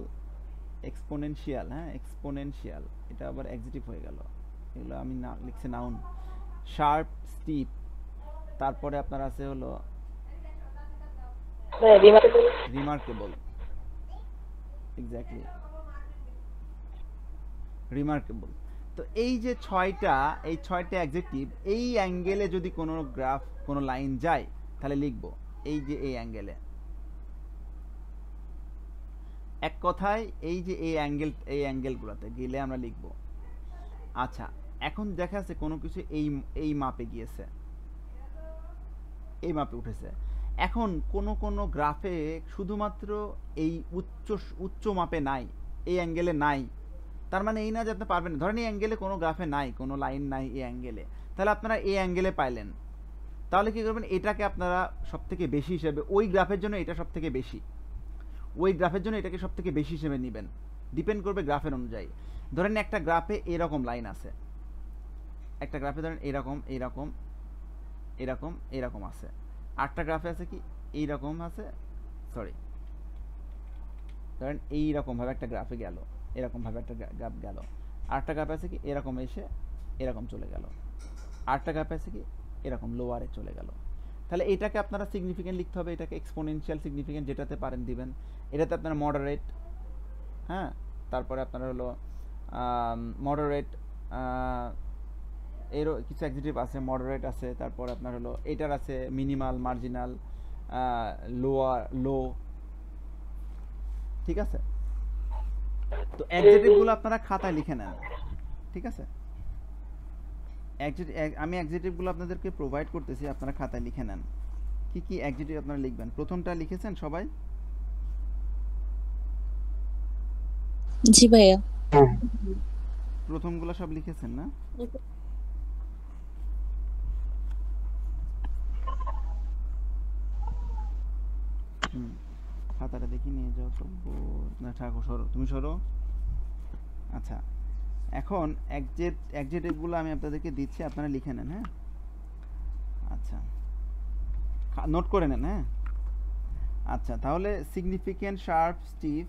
হ্যাঁ এক্সপোনেনশিয়াল, এটা আবার অ্যাডজেক্টিভ হয়ে গেল, এগুলো আমি না লিখছি নাউন। শার্প, স্টিপ, তারপরে আপনার আছে হলো রিমার্কেবল, এক্স্যাক্টলি রিমার্কেবল। তো এই যে ছয়টা অ্যাডজেক্টিভ, এই অ্যাঙ্গেলে যদি কোনো গ্রাফ, কোনো লাইন যায় তাহলে লিখবো এই যে এই অ্যাঙ্গেলে, এক কথায় এই যে এই অ্যাঙ্গেলগুলোতে গেলে আমরা লিখবো। আচ্ছা, এখন দেখা যাচ্ছে কোনো কিছু এই মাপে গিয়েছে, এই মাপে উঠেছে। এখন কোনো গ্রাফে শুধুমাত্র এই উচ্চ মাপে নাই, এই অ্যাঙ্গেলে নাই, তার মানে এই না যে আপনি পারবেন। ধরেন এই অ্যাঙ্গেলে কোনো গ্রাফে নাই, কোনো লাইন নাই এই অ্যাঙ্গেলে, তাহলে আপনারা এই অ্যাঙ্গেলে পাইলেন, তাহলে কি করবেন, এটাকে আপনারা সবথেকে বেশি হিসেবে, ওই গ্রাফের জন্য এটা সবথেকে বেশি, ওই গ্রাফের জন্য এটাকে সবথেকে বেশি হিসেবে নেবেন, ডিপেন্ড করবে গ্রাফের অনুযায়ী। ধরেন একটা গ্রাফে এরকম লাইন আছে, একটা গ্রাফে ধরেন এরকম এরকম এরকম এরকম আছে, আরেকটা গ্রাফে আছে কি এইরকম আছে, সরি ধরেন এইরকম ভাবে একটা গ্রাফে গেল, এরকম ভাবে একটা গ্রাফ গেল, আরেকটা গ্রাফে আছে কি এরকম এসে এরকম চলে গেল, আরেকটা গ্রাফে আছে কি এরকম লোয়ারে চলে গেল। তাহলে এটাকে আপনারা সিগনিফিকেন্ট লিখতে হবে, এটাকে এক্সপোনেনশিয়াল সিগনিফিকেন্ট যেটাতে পারেন দিবেন, এটাতে আপনারা মডারেট, হ্যাঁ তারপরে আপনার হলো মডারেট, এরও কিছু অ্যাডজেক্টিভ আছে, মডারেট আছে, তারপর আপনার হলো এটার আছে মিনিমাল, মার্জিনাল, লো, ঠিক আছে। তো অ্যাডজেক্টিভগুলো আপনারা খাতায় লিখে নেন, ঠিক আছে। আমি অ্যাডজেক্টিভগুলো আপনাদেরকে প্রোভাইড করতেছি, আপনারা খাতায় লিখে নেন কি কি অ্যাডজেক্টিভ আপনারা লিখবেন। প্রথমটা লিখেছেন সবাই? জি ভাইয়া। প্রথমগুলো সব লিখেছেন না? খাতাটা দেখি নিয়ে যাও তো, না ঠাকুর সরো, তুমি সরো। আচ্ছা, এখন অ্যাডজেক্টিভগুলো আমি আপনাদেরকে দিচ্ছি, আপনারা লিখে নেন, হ্যাঁ আচ্ছা নোট করে নেন, হ্যাঁ আচ্ছা। তাহলে সিগনিফিক্যান্ট, শার্প, স্টিফ,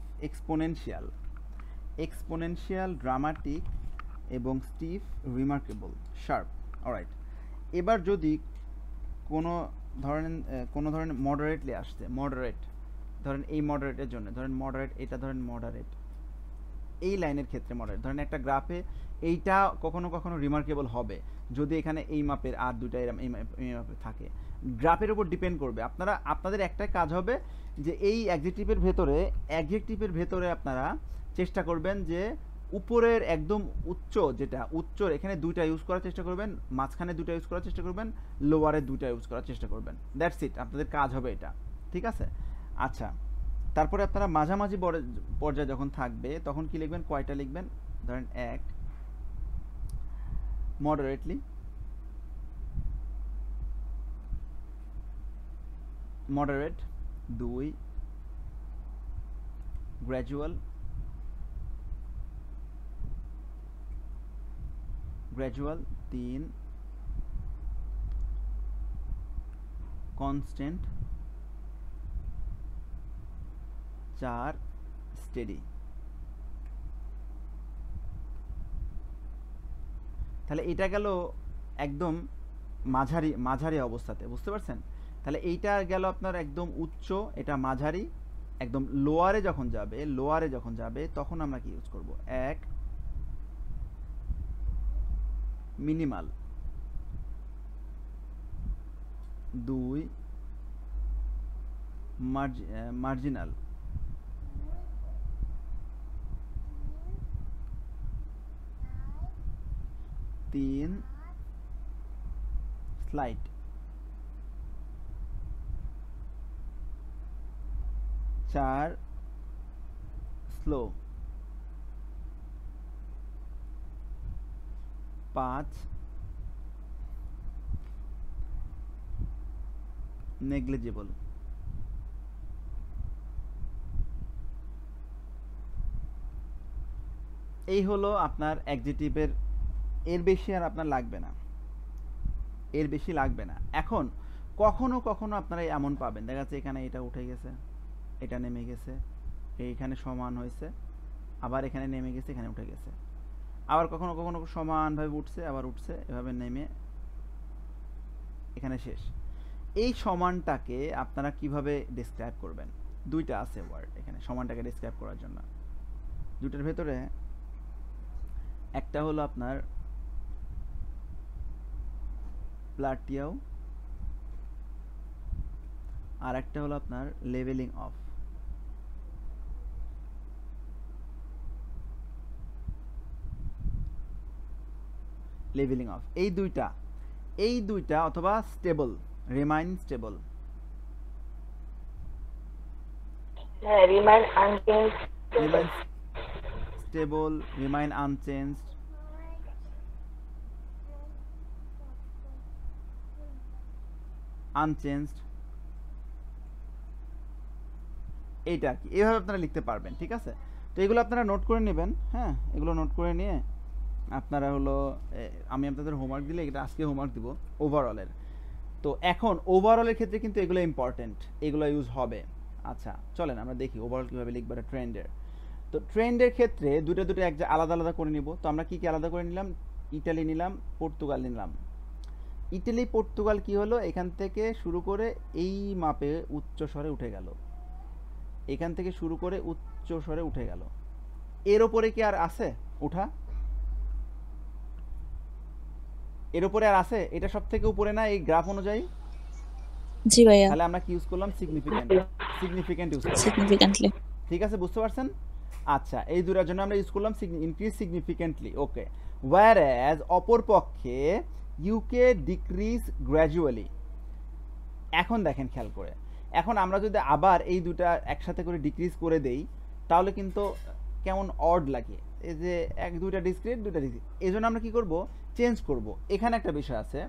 এক্সপোনেনশিয়াল, ড্রামাটিক এবং স্টিফ, রিমার্কেবল, শার্প, অলরাইট। এবার যদি কোনো ধরনের মডারেটলি আসছে, মডারেট ধরেন এই মডারেটের জন্য, ধরেন মডারেট, এটা ধরেন মডারেট, এই লাইনের ক্ষেত্রে মডারেট, ধরেন একটা গ্রাফে এইটা কখনো কখনো রিমার্কেবল হবে যদি এখানে এই মাপের আর দুটা এই মাপে থাকে, গ্রাফের উপর ডিপেন্ড করবে। আপনাদের একটাই কাজ হবে যে এই অ্যাডজেক্টিভের ভেতরে আপনারা চেষ্টা করবেন যে উপরের একদম যেটা উচ্চর এখানে দুইটা ইউজ করার চেষ্টা করবেন, মাঝখানে দুইটা ইউজ করার চেষ্টা করবেন, লোয়ারে দুইটা ইউজ করার চেষ্টা করবেন, দ্যাটস ইট, আপনাদের কাজ হবে এটা, ঠিক আছে। আচ্ছা, তারপরে আপনারা মাঝামাঝি পর্যায়ে যখন থাকবে তখন কি লিখবেন, কয়টা লিখবেন, ধরেন 1 moderately, moderate 2 gradual, gradual 3 constant, 4 steady. তাহলে এটা গেল একদম মাঝারি অবস্থাতে, বুঝতে পারছেন। তাহলে এইটা গেল আপনার একদম উচ্চ, এটা মাঝারি, একদম লোয়ারে যখন যাবে তখন আমরা কি ইউজ করব, 1 minimal, 2 marginal, 3 slide, 4 slow, 5 negligible. এই হলো আপনার অ্যাডজেক্টিভের, এর বেশি আর আপনার লাগবে না, এর বেশি লাগবে না। এখন কখনো কখনো আপনারা এমন পাবেন, দেখা যাচ্ছে এখানে এটা উঠে গেছে, এটা নেমে গেছে, এইখানে সমান হয়েছে, আবার এখানে নেমে গেছে, এখানে উঠে গেছে, আবার কখনো কখনো সমানভাবে উঠছে, আবার উঠছে, এভাবে নেমে এখানে শেষ। এই সমানটাকে আপনারা কিভাবে ডেসক্রাইব করবেন? দুইটা আছে ওয়ার্ড এখানে সমানটাকে ডেসক্রাইব করার জন্য। দুইটার ভেতরে একটা হলো আপনার প্লাটিয়াও, আর একটা হলো আপনার লেভেলিং অফ। লেভেলিং অফ এই দুইটা অথবা stable, remain stable, remain unchanged. Remain stable, remain unchanged, unchanged, এইটা আর কি, এইভাবে আপনারা লিখতে পারবেন। ঠিক আছে, তো এগুলো আপনারা নোট করে নেবেন। হ্যাঁ, এগুলো নোট করে নিয়ে আপনারা হলো আমি আপনাদের হোমওয়ার্ক দিলে এটা আজকে হোমওয়ার্ক দিব ওভারঅলের। তো এখন ওভারঅলের ক্ষেত্রে কিন্তু এগুলো ইম্পর্টেন্ট, এগুলো ইউজ হবে। আচ্ছা চলেন আমরা দেখি ওভারঅল কীভাবে লিখবো এটা ট্রেন্ডের। তো ট্রেন্ডের ক্ষেত্রে দুটো এক আলাদা আলাদা করে নিব। তো আমরা কি আলাদা করে নিলাম? ইটালি নিলাম, পর্তুগাল নিলাম। ইটালি পর্তুগাল কি হলো, এখান থেকে শুরু করে এই মাপে উচ্চ স্বরে উঠে গেল, এখান থেকে শুরু করে উচ্চ স্বরে উঠে গেল। এর ওপরে কি আর আছে উঠা? এর উপরে আর আছে? এটা সব থেকে উপরে না এই গ্রাফ অনুযায়ী? জি ভাইয়া। তাহলে আমরা কি ইউজ করলাম? সিগনিফিক্যান্ট ইউজ করলাম। সিগনিফিক্যান্টলি। ঠিক আছে, বুঝতে পারছেন? আচ্ছা, এই দুটার জন্য আমরা ইউজ করলাম ইনক্রিজ সিগনিফিক্যান্টলি। ওকে, ওয়্যার অ্যাজ অপর পক্ষে ইউকে ডিক্রিজ গ্র্যাজুয়ালি। এখন দেখেন খেয়াল করে, এখন আমরা যদি আবার এই দুটা একসাথে করে ডিক্রিজ করে দেই তাহলে কিন্তু কেমন অড লাগে, এই যে এক দুইটা ডিসক্রিট দুইটা ডিক্রিজ। এই জন্য আমরা কি করব? চেঞ্জ করব। এখানে একটা বিষয় আছে,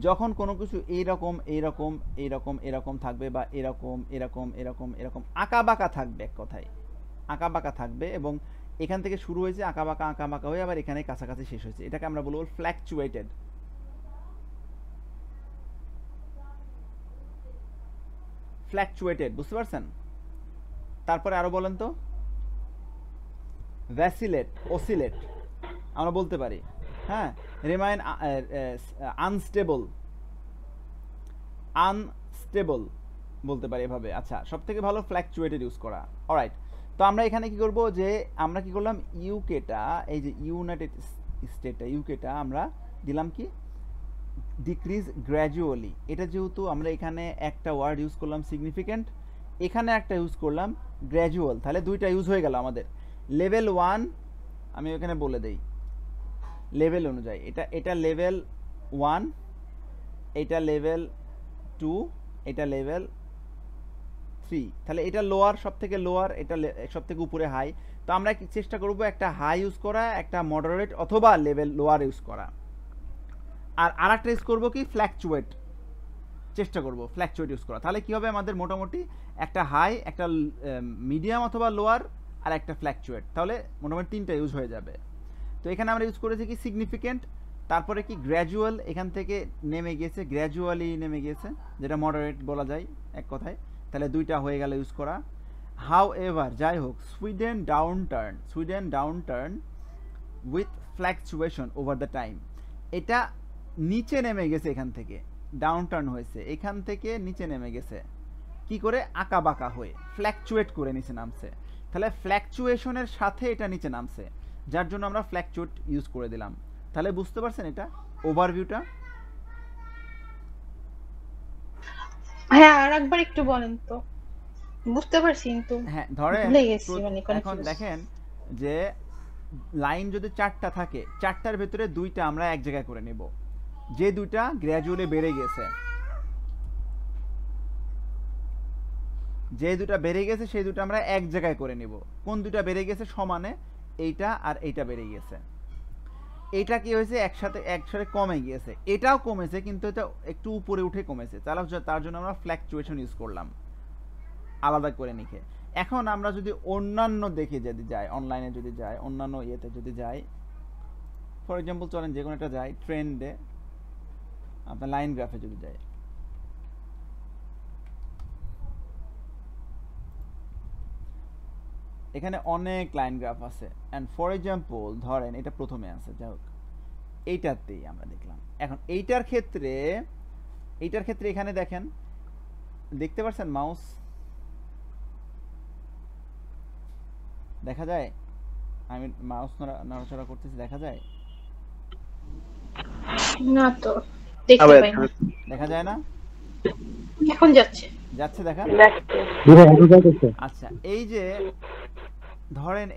যখন কোনো কিছু এইরকম এইরকম এইরকম এরকম থাকবে বা এরকম এরকম এরকম এরকম আঁকা বাঁকা থাকবে, এক কথায় আঁকা বাঁকা থাকবে, এবং এখান থেকে শুরু হয়েছে আঁকা বাঁকা হয়ে আবার এখানে কাছাকাছি শেষ হয়েছে, এটাকে আমরা বলবো ফ্ল্যাকচুয়েটেড। ফ্ল্যাকচুয়েটেড, বুঝতে পারছেন? তারপরে আরো বলেন তো। ভ্যাসিলেট, অসিলেট আমরা বলতে পারি। হ্যাঁ, রিমাইন আনস্টেবল বলতে পারি এভাবে। আচ্ছা, সব থেকে ভালো ফ্ল্যাকচুয়েটেড ইউজ করা। অলরাইট, তো আমরা এখানে কি করব, যে আমরা কি করলাম, ইউকেটা, এই যে ইউনাইটেড স্টেটটা, ইউকেটা আমরা দিলাম কি ডিক্রিজ গ্র্যাজুয়ালি। এটা যেহেতু আমরা এখানে একটা ওয়ার্ড ইউজ করলাম সিগনিফিক্যান্ট, এখানে একটা ইউজ করলাম গ্র্যাজুয়াল, তাহলে দুইটা ইউজ হয়ে গেল আমাদের। লেভেল 1 আমি এখানে বলে দেই লেভেল অনুযায়ী, এটা লেভেল 1, এটা লেভেল 2, এটা লেভেল 3। তাহলে এটা লোয়ার, সব থেকে লোয়ার, এটা সব থেকে উপরে হাই। তো আমরা চেষ্টা করব একটা হাই ইউজ করা, একটা মডারেট অথবা লেভেল লোয়ার ইউজ করা। আর আরেকটা ইউজ করবো কি ফ্ল্যাকচুয়েট, চেষ্টা করব ফ্ল্যাকচুয়েট ইউজ করা। তাহলে কি হবে আমাদের, মোটামুটি একটা হাই, একটা মিডিয়াম অথবা লোয়ার, আর একটা ফ্ল্যাকচুয়েট, তাহলে মোটামুটি তিনটা ইউজ হয়ে যাবে। তো এখানে আমরা ইউজ করেছি কি সিগনিফিক্যান্ট, তারপরে কি গ্র্যাজুয়াল, এখান থেকে নেমে গিয়েছে, গ্র্যাজুয়ালি নেমে গিয়েছে, যেটা মডারেট বলা যায় এক কথায়। তাহলে দুইটা হয়ে গেল ইউজ করা। হাউ এভার, যাই হোক, Sweden down turn with fluctuation over the time. এটা নিচে নেমে গেছে, এখান থেকে ডাউন টার্ন হয়েছে, এখান থেকে নিচে নেমে গেছে কি করে, আঁকা বাঁকা হয়ে, ফ্ল্যাকচুয়েট করে নিচে নামছে। তাহলে ফ্ল্যাকচুয়েশনের সাথে এটা নিচে নামছে, যার জন্য আমরা ফ্ল্যাকচুয়েট ইউজ করে দিলাম। তাহলে বুঝতে পারছেন এটা ওভারভিউটা? হ্যাঁ, আর একবার একটু বলেন তো, বুঝতে পারছি কিন্তু। হ্যাঁ, ধরেন এখন দেখেন যে লাইন যদি 4টা থাকে, 4টার ভেতরে 2টা আমরা এক জায়গায় করে নেব, যে 2টা গ্র্যাজুয়ালি বেড়ে গেছে, যে 2টা বেড়ে গেছে সেই 2টা আমরা এক জায়গায় করে নেব। কোন 2টা বেড়ে গেছে? সমানে এইটা আর এইটা বেড়ে গিয়েছে। এটা কি হয়েছে, একসাথে কমে গিয়েছে, এটাও কমেছে কিন্তু এটা একটু উপরে উঠে কমেছে, তার জন্য আমরা ফ্ল্যাকচুয়েশন ইউজ করলাম আলাদা করে লিখে। এখন আমরা যদি অন্যান্য দেখে যদি যাই, অনলাইনে যদি যাই, অন্যান্য ইয়েতে যদি যাই, ফর এক্সাম্পল চলেন যে কোনো একটা যাই, ট্রেন্ডে আপনার লাইন গ্রাফে যদি যাই, এখানে অনেক লাইন গ্রাফ আছে। অ্যান্ড ফর এক্সাম্পল ধরেন এটা প্রথমে আছে, যাই হোক এইটাতেই আমরা দেখলাম। এখন এইটার ক্ষেত্রে এখানে দেখেন, দেখতে পাচ্ছেন মাউস দেখা যায়, আমি মাউস নড়াচড়া করতেছি, দেখা যায় না তো দেখতে পাই না, দেখা যায় না, এখন যাচ্ছে দেখা দেখতে আচ্ছা। এই যে ধরেন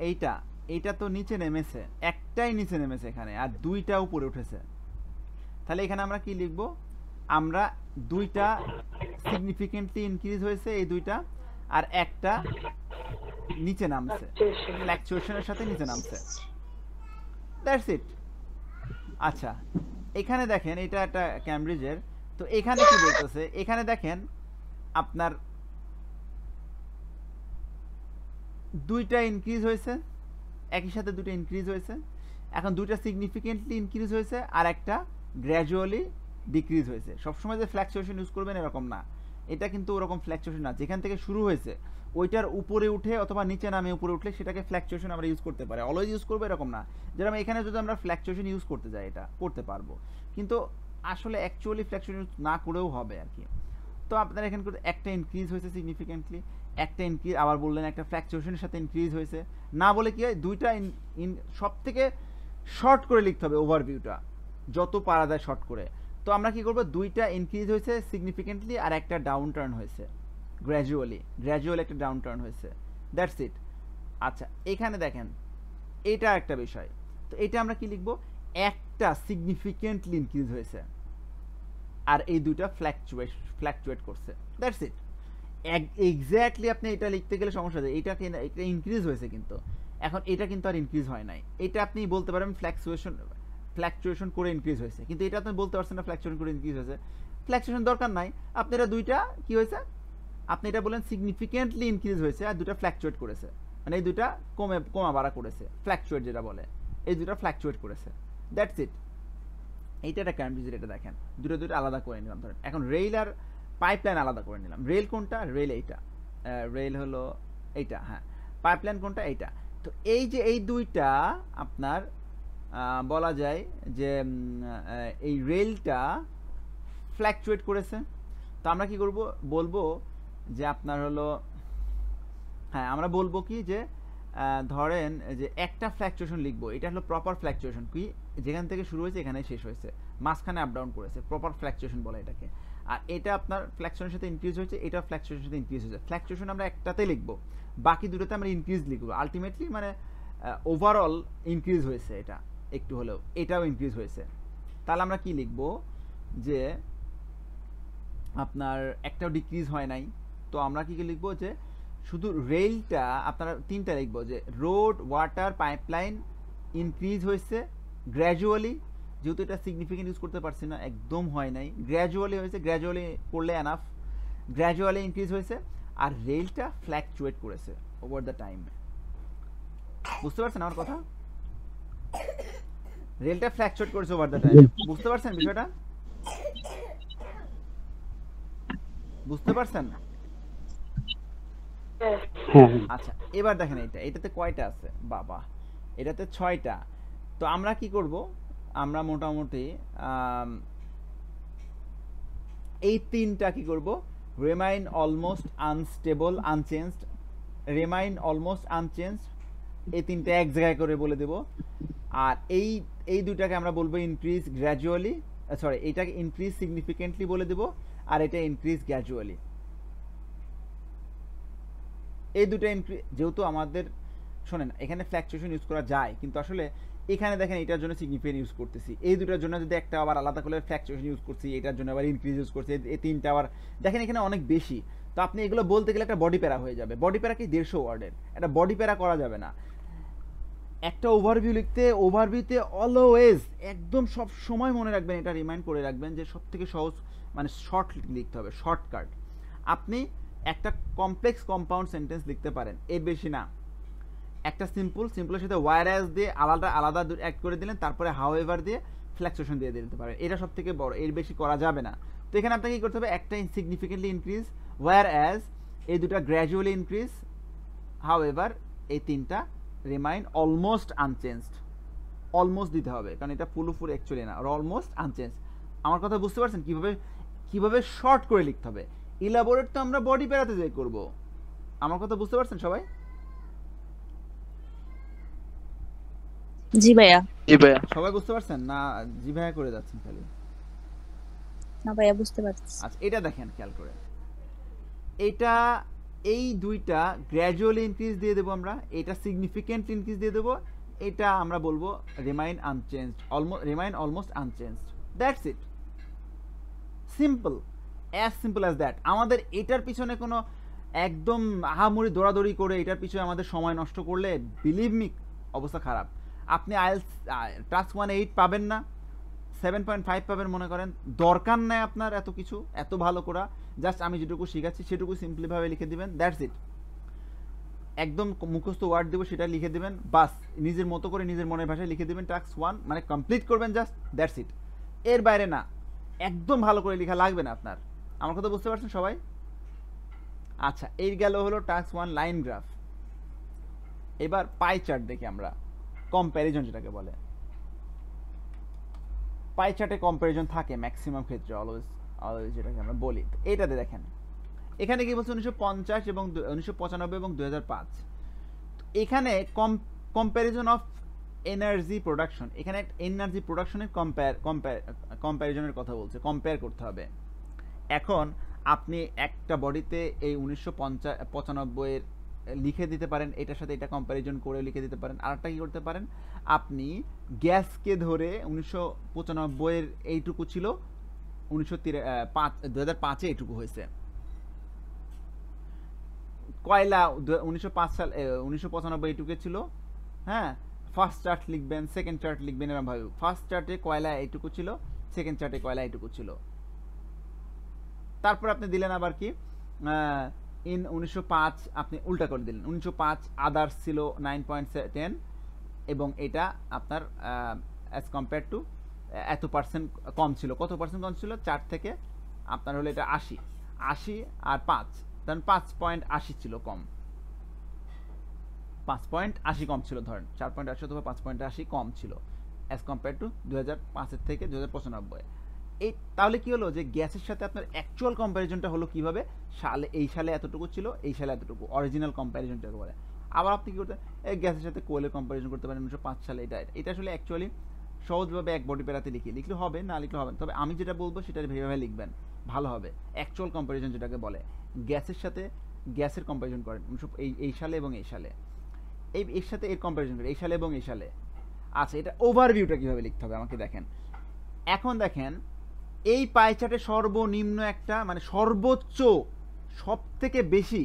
এইটা তো নিচে নেমেছে, একটাই নিচে নেমেছে এখানে, আর দুইটা উপরে উঠেছে। তাহলে এখানে আমরা কি লিখবো, আমরা দুইটা সিগনিফিকেন্টলি ইনক্রিজ হয়েছে এই দুইটা, আর একটা নিচে নামছে, ফ্ল্যাকচুয়েশনের সাথে নিচে নামছে, দ্যাটস ইট। আচ্ছা এখানে দেখেন এটা একটা ক্যামব্রিজের, তো এখানে কি বলতেছে, এখানে দেখেন আপনার দুইটা ইনক্রিজ হয়েছে, একই সাথে দুটো ইনক্রিজ হয়েছে। এখন দুইটা সিগনিফিকেন্টলি ইনক্রিজ হয়েছে আর একটা গ্র্যাজুয়ালি ডিক্রিজ হয়েছে। সবসময় যে ফ্ল্যাকচুয়েশন ইউজ করবেন এরকম না, এটা কিন্তু ওরকম ফ্ল্যাকচুয়েশন না, যেখান থেকে শুরু হয়েছে ওইটার উপরে উঠে অথবা নিচে নামে উপরে উঠলে সেটাকে ফ্ল্যাকচুয়েশন আমরা ইউজ করতে পারি, অলওয়েজ ইউজ করবো এরকম না। যেরকম এখানে যদি আমরা ফ্ল্যাকচুয়েশন ইউজ করতে যাই এটা করতে পারবো, কিন্তু আসলে অ্যাকচুয়ালি ফ্ল্যাকচুয়েশন ইউজ না করেও হবে আর কি। তো আপনার এখানে একটা ইনক্রিজ হয়েছে সিগনিফিকেন্টলি, একটা ইনক্রিজ আবার বললেন একটা ফ্ল্যাকচুয়েশনের সাথে ইনক্রিজ হয়েছে, না বলে কি হয় দুইটা সব থেকে শর্ট করে লিখতে হবে ওভারভিউটা, যত পারা যায় শর্ট করে। তো আমরা কি করব, দুইটা ইনক্রিজ হয়েছে সিগনিফিকেন্টলি আর একটা ডাউন টার্ন হয়েছে গ্র্যাজুয়ালি একটা ডাউন টার্ন হয়েছে, দ্যাটস ইট। আচ্ছা এখানে দেখেন এটা একটা বিষয়, তো এটা আমরা কি লিখবো, একটা সিগনিফিকেন্টলি ইনক্রিজ হয়েছে আর এই দুইটা ফ্ল্যাকচুয়েট করছে, দ্যাটস ইট। এক্স্যাক্টলি আপনি এটা লিখতে গেলে সমস্যা আছে, এটা ইনক্রিজ হয়েছে কিন্তু এখন এটা কিন্তু আর ইনক্রিজ হয় নাই, এটা আপনি বলতে পারেন ফ্ল্যাকচুয়েশন করে ইনক্রিজ হয়েছে, কিন্তু এটা আপনি বলতে পারছেন না ফ্ল্যাকচুয়েশন করে ইনক্রিজ হয়েছে, ফ্ল্যাকচুয়েশন দরকার নাই। আপনি এটা দুইটা কি হয়েছে, আপনি এটা বলেন সিগনিফিকেন্টলি ইনক্রিজ হয়েছে আর দুটো ফ্ল্যাকচুয়েট করেছে, মানে এই দুটা কমা বাড়া করেছে, ফ্ল্যাকচুয়েট যেটা বলে, এই দুটো ফ্ল্যাকচুয়েট করেছে, দ্যাটস ইট। এইটা একটা ক্যামব্রিজের, এটা দেখেন দুটো আলাদা করে নিলাম। ধরেন এখন রেল আর পাইপলাইন আলাদা করে নিলাম। রেল কোনটা, রেল এইটা, রেল হলো এইটা, হ্যাঁ। পাইপলাইন কোনটা, এইটা। তো এই যে এই দুইটা আপনার বলা যায় যে এই রেলটা ফ্ল্যাকচুয়েট করেছে। তো আমরা কি করব, বলবো যে আপনার হলো, হ্যাঁ আমরা বলবো কি যে ধরেন যে একটা ফ্ল্যাকচুয়েশন লিখবো, এটা হলো প্রপার ফ্ল্যাকচুয়েশন, কি যেখান থেকে শুরু হয়েছে এখানে শেষ হয়েছে, মাঝখানে আপ ডাউন করেছে, প্রপার ফ্ল্যাকচুয়েশন বলে এটাকে। আর এটা আপনার ফ্ল্যাকচুয়েশনের সাথে ইনক্রিজ হয়েছে, এটা ফ্ল্যাকচুয়েশনের সাথে ইনক্রিজ হয়েছে। ফ্ল্যাকচুয়েশন আমরা একটাতে লিখবো, বাকি দুটোতে আমরা ইনক্রিজ লিখবো। আলটিমেটলি মানে ওভারঅল ইনক্রিজ হয়েছে এটা একটু হলেও, এটাও ইনক্রিজ হয়েছে। তাহলে আমরা কি লিখবো যে আপনার একটাও ডিক্রিজ হয় নাই। তো আমরা কি লিখবো যে শুধু রেলটা আপনারা তিনটা লিখবো, যে রোড, ওয়াটার, পাইপলাইন ইনক্রিজ হয়েছে গ্র্যাজুয়ালি, যেহেতু এটা সিগনিফিকেন্ট ইউজ করতে পারছি না, একদম হয় নাই, গ্র্যাজুয়ালি হয়েছে, গ্র্যাজুয়ালি করলে এনাফ, গ্র্যাজুয়ালি ইনক্রিজ হয়েছে। আর রেলটা ফ্ল্যাকচুয়েট করেছে ওভার দ্য টাইম। বুঝতে পারছেন আমার কথা, রেলটা ফ্ল্যাকচুয়েট করেছে ওভার দ্য টাইম, বুঝতে পারছেন বিষয়টা, বুঝতে পারছেন? আচ্ছা এবার দেখেন এটাতে কয়টা আছে, বাবা এটাতে 6টা। তো আমরা কি করব, আমরা মোটামুটি এই তিনটা কি করব, remain almost unstable, unchanged, remain almost unchanged, এই তিনটা এক জায়গায় করে বলে দেব। আর এই দুইটাকে আমরা বলবো ইনক্রিজ গ্র্যাজুয়ালি, সরি এটাকে ইনক্রিজ সিগনিফিকেন্টলি বলে দেব, আর এটা ইনক্রিজ গ্র্যাজুয়ালি। এই দুটো ইনক্রিজ, যেহেতু আমাদের শোনেন এখানে ফ্ল্যাকচুয়েশন ইউজ করা যায়, কিন্তু আসলে এখানে দেখেন এটার জন্য সিগনিফিকেন্ট ইউজ করতেছি, এই দুটোর জন্য যদি একটা আবার আলাদা করে ফ্ল্যাকচুয়েশন ইউজ করছি, এটার জন্য আবার ইনক্রিজ ইউজ করছি, এই তিনটা আবার দেখেন এখানে অনেক বেশি। তো আপনি এগুলো বলতে গেলে একটা বডি প্যারা হয়ে যাবে। বডি প্যারা কি 150 ওয়ার্ডের, একটা বডি প্যারা করা যাবে না। একটা ওভারভিউ লিখতে, ওভারভিউতে অলওয়েজ একদম সব সময় মনে রাখবেন, এটা রিমাইন্ড করে রাখবেন যে সবথেকে সহজ মানে শর্ট লিখতে হবে, শর্টকাট। আপনি একটা কমপ্লেক্স কম্পাউন্ড সেন্টেন্স লিখতে পারেন, এর বেশি না। একটা সিম্পলের সাথে ওয়্যারএজ দিয়ে আলাদা আলাদা অ্যাড করে দিলেন, তারপরে হাউএভার দিয়ে ফ্ল্যাকচুয়েশন দিয়ে দিতে পারেন, এটা সব থেকে বড়, এর বেশি করা যাবে না। তো এখানে আপনাকে কি করতে হবে, একটা সিগনিফিকেন্টলি ইনক্রিজ, ওয়্যারএজ এই দুটা গ্র্যাজুয়ালি ইনক্রিজ, হাউএভার এই তিনটা রিমাইন অলমোস্ট আনচেঞ্জড। অলমোস্ট দিতে হবে, কারণ এটা পুরোপুরি অ্যাকচুয়ালি না, অলমোস্ট আনচেঞ্জ। আমার কথা বুঝতে পারছেন কিভাবে শর্ট করে লিখতে হবে? ইলাবোরেট তো আমরা বডি প্যারাতে যাই করব। আমার কথা বুঝতে পারছেন সবাই? জি ভাইয়া। সবাই বুঝতে পারছেন না? জি ভাইয়া করে যাচ্ছেন খালি? না ভাইয়া, বুঝতে পারছি। আচ্ছা, এটা দেখেন খেয়াল করে, এটা এই দুইটা গ্র্যাজুয়ালি ইনক্রিজ দিয়ে দেবো আমরা, এটা সিগনিফিকেন্ট ইনক্রিজ দিয়ে দেবো, এটা আমরা বলবো remain unchanged, remain almost unchanged. That's it, simple, as simple as that. আমাদের এটার পিছনে কোনো একদম আহামরি দৌড়াদৌড়ি করে এটার পিছনে আমাদের সময় নষ্ট করলে বিলিভ মি অবস্থা খারাপ। আপনি আইএলস টাস্ক 1-8 পাবেন না, 7.5 পাবেন মনে করেন, দরকার নেই আপনার এত কিছু, এত ভালো করা। জাস্ট আমি যেটুকু শিখাচ্ছি সেটুকু সিম্পলিভাবে লিখে দিবেন, দ্যাটস ইট। একদম মুখস্থ ওয়ার্ড দেবো সেটা লিখে দিবেন, বাস নিজের মতো করে নিজের মনের ভাষায় লিখে দিবেন, টাস্ক 1 মানে কমপ্লিট করবেন, জাস্ট দ্যাটস ইট। এর বাইরে না, একদম ভালো করে লেখা লাগবে না আপনার। আমার কথা বুঝতে পারছেন সবাই? আচ্ছা, এই গেল হলো টাস্ক 1 লাইন গ্রাফ। এবার পাই চার্ট দেখি আমরা, কম্প্যারিজন যেটাকে বলে। পাই চার্টে কম্প্যারিজন থাকে ম্যাক্সিমাম ক্ষেত্রে, অলওয়েজ যেটাকে আমরা বলি। এইটাতে দেখেন, এখানে কি বলছে 1950 এবং 1995 এবং 2005। এখানে কম্প্যারিজন অফ এনার্জি প্রোডাকশন, এখানে এনার্জি প্রোডাকশনের কম্প্যারিজনের কথা বলছে, কম্পেয়ার করতে হবে। এখন আপনি একটা বডিতে এই 1995 এর লিখে দিতে পারেন, এটার সাথে এটা কম্প্যারিজন করে লিখে দিতে পারেন। আরেকটা কি করতে পারেন, আপনি গ্যাসকে ধরে 1995 এর এইটুকু ছিল, 2005-এ এইটুকু হয়েছে। কয়লা 1905 সাল 1995 এইটুকু ছিল, হ্যাঁ। ফার্স্ট চার্ট লিখবেন, সেকেন্ড চার্ট লিখবেন, এরকম ভাবে ফার্স্ট চার্টে কয়লা এইটুকু ছিল, সেকেন্ড চার্টে কয়লা এইটুকু ছিল। তারপর আপনি দিলেন আবার কি, ইন 1905 আপনি উল্টা করে দিলেন, 1905 আদার্স ছিল 9.10 এবং এটা আপনার অ্যাজ কম্পেয়ার টু এত পার্সেন্ট কম ছিল। কত পার্সেন্ট কম ছিল? 4 থেকে আপনার হলো এটা 80 আর 5, ধরেন 5.80 ছিল কম, 5.80 কম ছিল, ধরেন 4.80 অথবা 5.80 কম ছিল অ্যাজ কম্পেয়ার টু 2005 থেকে 2095। এই তাহলে কি হলো যে গ্যাসের সাথে আপনার অ্যাকচুয়াল কম্প্যারিজনটা হলো কিভাবে, সালে এই সালে এতটুকু ছিল, এই সালে এতটুকু, অরিজিনাল কম্প্যারিজনটাকে বলে। আবার আপনি কি করতে, এই গ্যাসের সাথে কোয়েলের কম্প্যারিজন করতে পারেন 1905 সালে, এটা আসলে অ্যাকচুয়ালি সহজভাবে এক বডি প্যারাতে লিখলে হবে, না লিখলে হবে। তবে আমি যেটা বলবো সেটা ভেবে লিখবেন, ভালো হবে। অ্যাকচুয়াল কম্প্যারিজন যেটাকে বলে, গ্যাসের সাথে গ্যাসের কম্প্যারিজন করেন এই সালে এবং এই সালে, এর সাথে এর কম্প্যারিজন করেন এই সালে এবং এই সালে। আচ্ছা, এটা ওভারভিউটা কীভাবে লিখতে হবে আমাকে দেখেন। এখন দেখেন, এই পাই চার্টে সর্বনিম্ন একটা মানে সর্বোচ্চ সব থেকে বেশি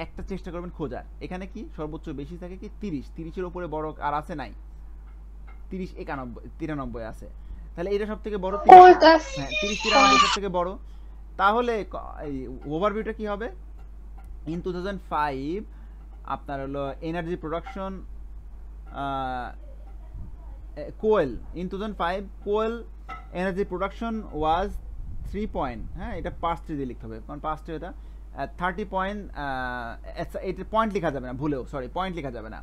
একটা চেষ্টা করবেন খোঁজার। এখানে কি সর্বোচ্চ বেশি থাকে কি 30-এর উপরে বড় আর আছে নাই, 30, 91, 93 আছে। তাহলে এটা সব থেকে বড়, 30-93 সব থেকে বড়। তাহলে এই ওভারভিউটা কি হবে, ইন 2005 আপনার হলো energy production coal, in 2005 coal energy production was 3 point, হ্যাঁ এটা পার্স 3 দিয়ে লিখতে হবে, কারণ পার্স 3 এটা 30 পয়েন্ট, এটা পয়েন্ট লেখা যাবে না, ভুলেও সরি পয়েন্ট লেখা যাবে না,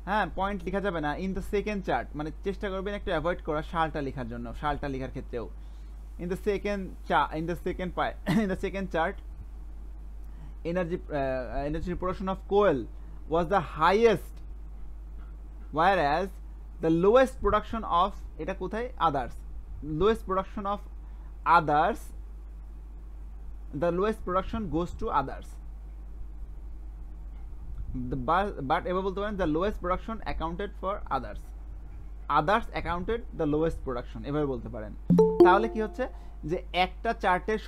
হ্যাঁ পয়েন্ট লেখা যাবে না। ইন দ্য সেকেন্ড চার্ট মানে চেষ্টা করবেন একটু অ্যাভয়েড করা সালটা লেখার জন্য, সালটা লেখার ক্ষেত্রেও। In the second chart energy production of coal was the highest, whereas the lowest production of এটা কোথায়, others, lowest production of others, the lowest production goes to others, but এবার বলতে পারেন the lowest production accounted for others accounted the lowest production, এভাবে বলতে পারেন। তাহলে কি হচ্ছে যে একটা চার্টের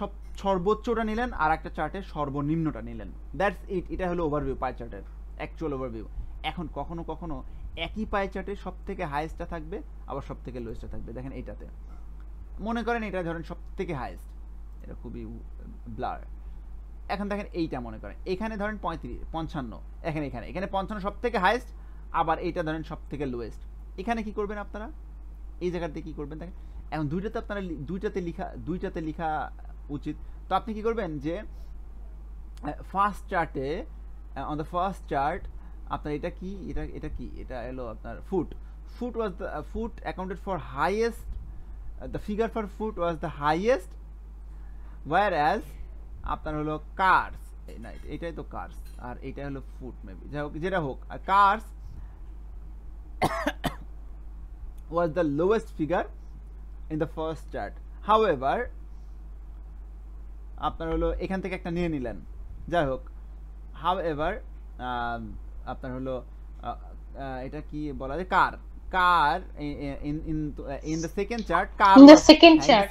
সর্বোচ্চটা নিলেন আর একটা চার্টের সর্বনিম্নটা নিলেন, দ্যাটস ইট। এটা হলো ওভারভিউ পাই চার্টের, অ্যাকচুয়াল ওভারভিউ। এখন কখনো কখনো একই পাই চার্টে সব থেকে হাইয়েস্টটা থাকবে, আবার সব থেকে লোয়েস্টটা থাকবে। দেখেন এইটাতে মনে করেন এটা ধরেন সব থেকে হাইয়েস্ট, এটা খুবই ব্লার। এখন দেখেন এইটা মনে করেন এখানে ধরেন 55, এখানে 55 সব থেকে হাইয়েস্ট, আবার এইটা ধরেন সব থেকে লোয়েস্ট। এখানে কি করবেন আপনারা, এই জায়গাতে কি করবেন দেখেন, এখন দুইটাতে আপনারা দুইটাতে লেখা উচিত। তো আপনি কি করবেন যে ফার্স্ট চার্টে, অন দ্য ফার্স্ট চার্ট আপনার এটা কি, এটা এলো আপনার foot was the foot accounted for highest, the figure for foot was the highest, whereas আপনার হলো কার্স, না এটাই তো কার্স, আর এটা হলো ফুট মেবি, যাই হোক যেটা হোক, আর curse was the lowest figure in the first chart. However, আপনার হলো এখান থেকে একটা নিয়ে নিলেন, যাই হোক, however আপনার হলো এটা কি বলা যায়, কার in the second chart,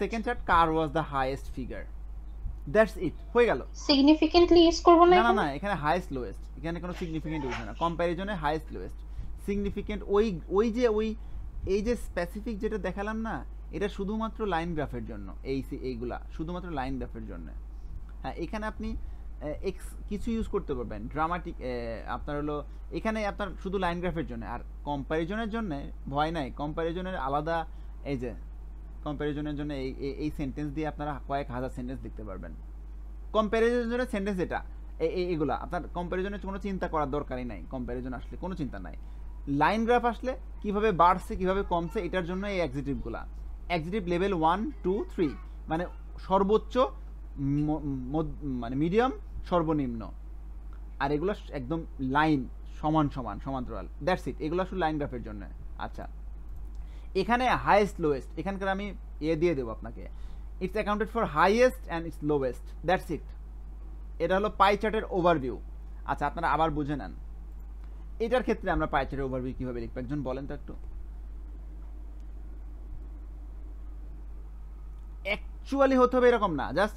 second chart car was the highest figure. That's it, হয়ে গেল। সিগনিফিকেন্টলি ইউজ করব না না না, এখানে হাইয়েস্ট লোয়েস্ট, এখানে কোনো সিগনিফিকেন্ট ইউজ হয় না, কম্প্যারিজনে হাইয়েস্ট লোয়েস্ট। সিগনিফিকেন্ট ওই যে এই যে স্পেসিফিক যেটা দেখালাম না, এটা শুধুমাত্র লাইন গ্রাফের জন্য, এইগুলা শুধুমাত্র লাইন গ্রাফের জন্য। হ্যাঁ, এখানে আপনি কিছু ইউজ করতে পারবেন, ড্রামাটিক আপনার হলো এখানে আপনার শুধু লাইন গ্রাফের জন্য। আর কম্প্যারিজনের জন্য ভয় নাই, কম্প্যারিজনের আলাদা, এই যে কম্প্যারিজনের জন্য এই সেন্টেন্স দিয়ে আপনারা কয়েক হাজার সেন্টেন্স লিখতে পারবেন। কম্প্যারিজনের জন্য সেন্টেন্স এটা এগুলা আপনার কম্প্যারিজনের কোনো চিন্তা করার দরকারই নাই, কম্প্যারিজন আসলে কোনো চিন্তা নাই। লাইন গ্রাফ আসলে কিভাবে বাড়ছে কিভাবে কমছে এটার জন্য এই অ্যাডজেক্টিভগুলা, অ্যাডজেক্টিভ লেভেল 1 2 3, মানে সর্বোচ্চ, মানে মিডিয়াম, সর্বনিম্ন, আর এগুলো একদম লাইন সমান্তরাল, দ্যাটস ইট। এগুলো শুধু লাইন গ্রাফের জন্য। আচ্ছা, এখানে হাইয়েস্ট লোয়েস্ট, এখানকার আমি দিয়ে দেবো আপনাকে, it's accounted for highest and it's lowest, that's it. এটা হলো পাই চার্টের ওভারভিউ। আচ্ছা, আপনারা আবার বুঝে নেন এটার ক্ষেত্রে আমরা পাই চার্টের ওভারভিউ কিভাবে লিখবো, একজন বলেন তো একটু। অ্যাকচুয়ালি হতে হবে এরকম না, জাস্ট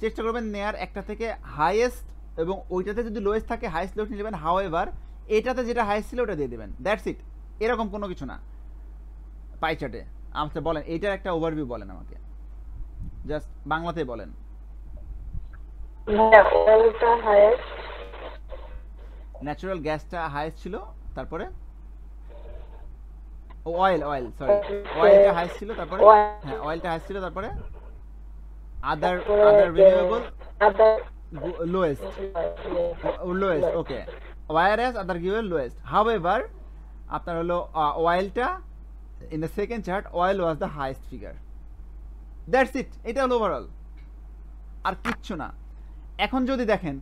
চেষ্টা করবেন নেয়ার একটা থেকে হাইয়েস্ট, এবং ওইটাতে যদি লোয়েস্ট থাকে হাইয়েস্ট লোয়েস্ট নিয়ে নেবেন, হাউএভার এটাতে যেটা হাইয়েস্ট ছিল ওটা দিয়ে দেবেন, দ্যাটস ইট। এরকম কোনো কিছু না পাই চার্টে। আচ্ছা বলেন এইটার একটা ওভারভিউ বলেন আমাকে, জাস্ট বাংলাতে বলেন। ন্যাচারাল গ্যাসটা হাইয়েস্ট ছিল, তারপরে অয়েলটা হাইয়েস্ট ছিল, তারপরে হ্যাঁ অয়েলটা হাইয়েস্ট ছিল, তারপরে আদার renewable lowest, okay, whereas other given lowest. However, আপনার হলো oilটা in the second chart, oil was the highest figure. That's it. এটা হলো ওভারঅল, আর কিচ্ছু না। এখন যদি দেখেন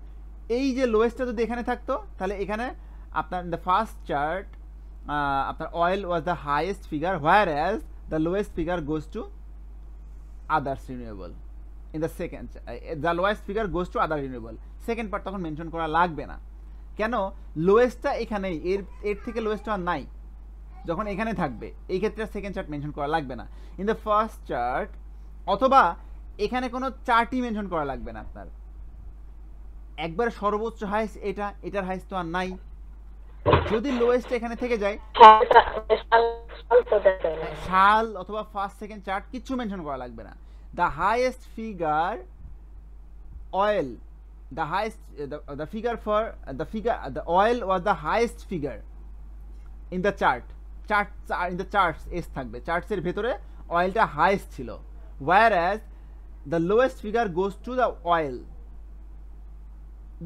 এই যে লোয়েস্টটা যদি এখানে থাকতো, তাহলে এখানে আপনার in the first chart আপনার oil was the highest figure, whereas the lowest figure goes to others renewable. In the second, the lowest figure goes to other renewable. Second part তখন মেনশন করা লাগবে না, কেন লোয়েস্টটা এখানেই, এর থেকে লোয়েস্ট আর নাই, যখন এখানে থাকবে এই ক্ষেত্রে সেকেন্ড চার্ট মেনশন করা লাগবে না। ইন দ্য ফার্স্ট চার্ট, অথবা এখানে কোনো চার্টই মেনশন করা লাগবে না আপনার, একবার সর্বোচ্চ হাইস্ট এটার হাইস্ট তো আর নাই। যদি লোয়েস্ট এখানে থেকে যায়, সাল অথবা ফার্স্ট সেকেন্ড চার্ট কিচ্ছু মেনশন করা লাগবে না। The highest figure oil, the highest the oil was the highest figure in the chart. In the charts s থাকবে, চার্টস এর ভিতরে অয়েলটা হাইয়েস্ট ছিল, whereas the lowest figure goes to the oil.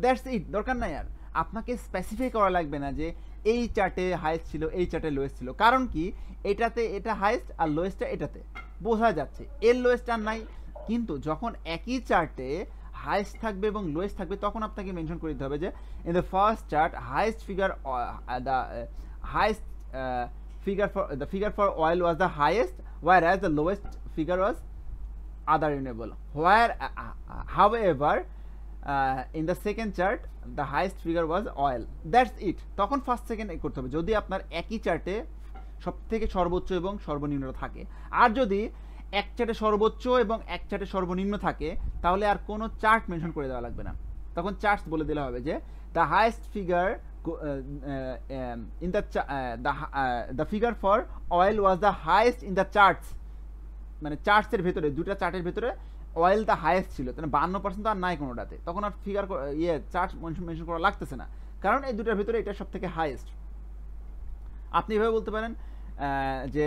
That's it, দরকার নাই আর আপনাকে specify করা লাগবে না যে এই চার্টে হাইয়েস্ট ছিল এই চার্টে লোয়েস্ট ছিল, কারণ কি এটাতে এটা হাইয়েস্ট আর লোয়েস্টটা এটাতে, বোঝা যাচ্ছে এর লোয়েস্ট আর নাই। কিন্তু যখন একই চার্টে হাইয়েস্ট থাকবে এবং লোয়েস্ট থাকবে, তখন আপনাকে মেনশন করে দিতে হবে যে in the first chart highest figure, the highest figure for oil was the highest, whereas the lowest figure was other renewable. However, in the second chart the highest figure was oil. That's it. তখন first second করতে হবে যদি আপনার একই চার্টে সব থেকে সর্বোচ্চ এবং সর্বনিম্ন থাকে। আর যদি এক চার্টে সর্বোচ্চ এবং এক চার্টে সর্বনিম্ন থাকে, তাহলে আর কোনো চার্ট মেনশন করে দেওয়া লাগবে না, তখন চার্টস বলে দিলে হবে যে the highest figure in the figure for oil was the highest in the charts, মানে চার্টসের ভেতরে, দুটো চার্টের ভেতরে অয়েল দ্য হাইয়েস্ট ছিল, তাহলে 52% তো আর নাই কোনোটাতে, তখন আর ফিগার চার্ট মেনশন করা লাগতেছে না, কারণ এই দুটার ভেতরে এটা সব থেকে হাইয়েস্ট। আপনি এভাবে বলতে পারেন যে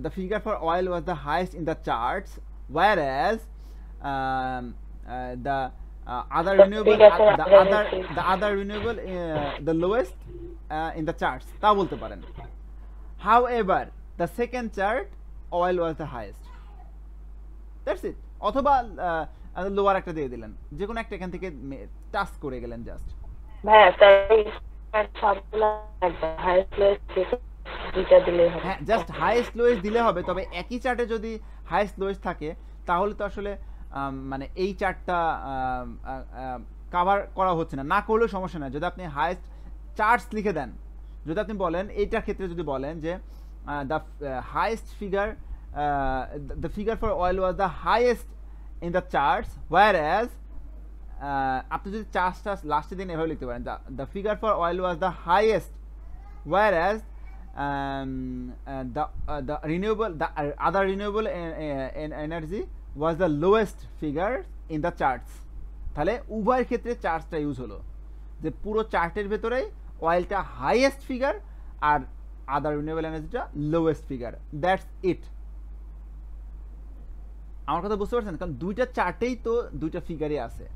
the figure for oil was the highest in the charts whereas the other renewable the lowest in the charts, তা বলতে পারেন। however the second chart oil was the highest, that's it। অথবা lower একটা দিয়ে দিলেন, যে কোনো একটা এখান থেকে টাচ করে গেলেন জাস্ট। ভাইয়া তাই সবগুলা হাইয়েস্ট লোয়েস্ট দুইটা দিলে হবে, হ্যাঁ জাস্ট হাইয়েস্ট লোয়েস্ট দিলে হবে। তবে একই চার্টে যদি হাইয়েস্ট লোয়েস্ট থাকে তাহলে তো আসলে মানে এই চার্টটা কভার করা হচ্ছে না, না করলেও সমস্যা নাই। যদি আপনি হাইয়েস্ট চার্টস লিখে দেন, যদি আপনি বলেন এইটার ক্ষেত্রে যদি বলেন যে the highest figure the figure for oil was the highest in the charts, whereas আপনি যদি চার্টটা লাস্টে দিন এভাবে লিখতে পারেন, the figure for oil was the highest, whereas the renewable, the other renewable energy was the lowest figure in the charts। তাহলে উভয় ক্ষেত্রে চার্টটা ইউজ হলো, যে পুরো চার্টের ভেতরে অয়েলটা হাইয়েস্ট ফিগার আর আদার রিনিউয়েবল এনার্জিটা লোয়েস্ট ফিগার, দ্যাটস ইট। আমার কথা বুঝতে পারছেন? কারণ দুইটা চার্টেই তো দুইটা ফিগারই আছে,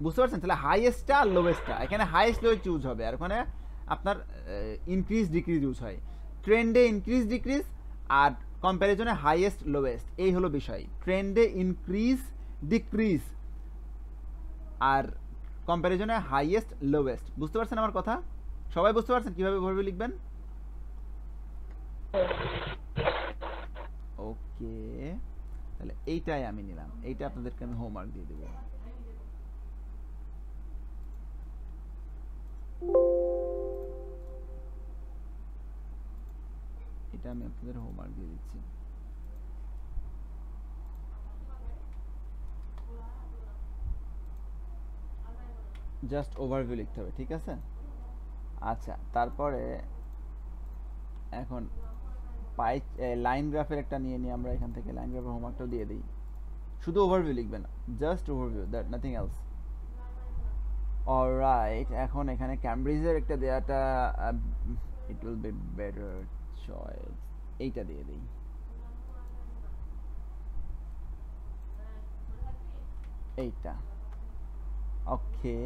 বুঝতে পারছেন? তাহলে হাইয়েস্টটা আর লোয়েস্টটা, এখানে হাইয়েস্ট লোয়েস্ট ইউজ হবে, আর ওখানে আপনার ইনক্রিজ ডিক্রিজ ইউজ হয়। ট্রেন্ডে ইনক্রিজ ডিক্রিজ আর কম্প্যারিজনে হাইয়েস্ট লোয়েস্ট, এই হলো বিষয়। ট্রেন্ডে ইনক্রিজ ডিক্রিজ আর কম্প্যারিজনে হাইয়েস্ট লোয়েস্ট। বুঝতে পারছেন আমার কথা? সবাই বুঝতে পারছেন কিভাবে ভাবে লিখবেন? ওকে, তাহলে এইটাই আমি নিলাম, এইটা আপনাদেরকে আমি হোমওয়ার্ক দিয়ে দেব। এটা আমি আপনাদের হোমওয়ার্ক দিয়ে দিচ্ছি। জাস্ট ওভারভিউ লিখতে হবে, ঠিক আছে? আচ্ছা, তারপরে এখন পাই লাইন গ্রাফের একটা নিয়ে নিই আমরা, এখান থেকে লাইন গ্রাফের হোমওয়ার্কটাও দিয়ে দিই। শুধু ওভারভিউ লিখবেন, just overview, that nothing else. Alright, এখন এখানে ক্যামব্রিজের একটা দেয়াটা it will be better choice, এইটা দিয়ে দিই। এইটা okay,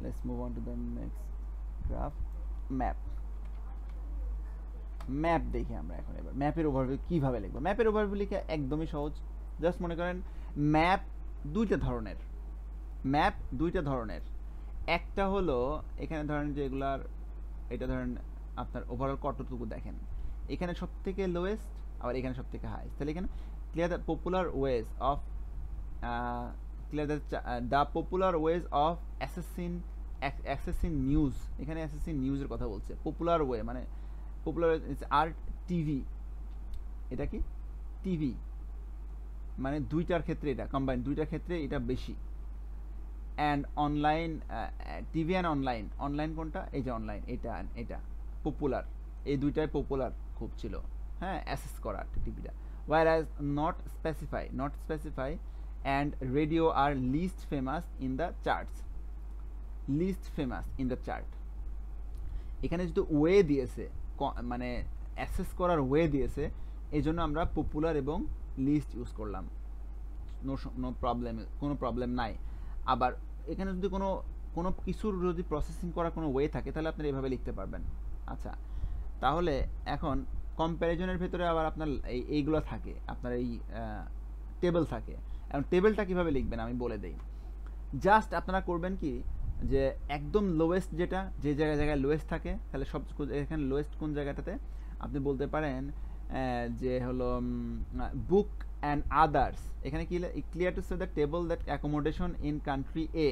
let's move on to the next graph. Map, map দেখি আমরা এখন। এবার ম্যাপের ওভারভিউ কিভাবে লিখবো? ম্যাপের ওভারভিউ লিখে একদমই সহজ। জাস্ট মনে করেন ম্যাপ দুইটা ধরনের, ম্যাপ দুইটা ধরনের। একটা হলো এখানে ধরেন যে এগুলার, এটা ধরেন আপনার ওভারঅল কতটুকু দেখেন, এখানে সব থেকে লোয়েস্ট আবার এখানে সব থেকে হাইস্ট। তাহলে এখানে clear the popular ways of the popular ways of accessing news, এখানে অ্যাক্সেসিং নিউজের কথা বলছে। পপুলার ওয়ে মানে পপুলার আর টিভি, এটা কি টিভি, মানে দুইটার ক্ষেত্রে এটা কম্বাইন, দুইটার ক্ষেত্রে এটা বেশি। And online, TV and online, online কোনটা? এই যে অনলাইন, এটা এটা পপুলার, এই দুইটাই পপুলার খুব ছিল, হ্যাঁ, অ্যাসেস করা টিভিটা। whereas not specify and radio are least famous in the charts, least famous in the chart। এখানে যেহেতু ওয়ে দিয়েছে, মানে অ্যাসেস করার ওয়ে দিয়েছে, এই জন্য আমরা পপুলার এবং লিস্ট ইউজ করলাম, নো প্রবলেম, কোনো প্রবলেম নাই। আবার এখানে যদি কোনো কিছুর যদি প্রসেসিং করার কোনো ওয়ে থাকে তাহলে আপনি এভাবে লিখতে পারবেন। আচ্ছা, তাহলে এখন কম্প্যারিজনের ভেতরে আবার আপনার এইগুলো থাকে, আপনার এই টেবিল থাকে। এখন টেবিলটা কীভাবে লিখবেন আমি বলে দিই। জাস্ট আপনারা করবেন কি, যে একদম লোয়েস্ট যেটা, যে জায়গায় লোয়েস্ট থাকে, তাহলে সব এখানে লোয়েস্ট কোন জায়গাটাতে আপনি বলতে পারেন যে হলো বুক অ্যান্ড আদার্স। এখানে কি clear to say the table that accommodation in country A,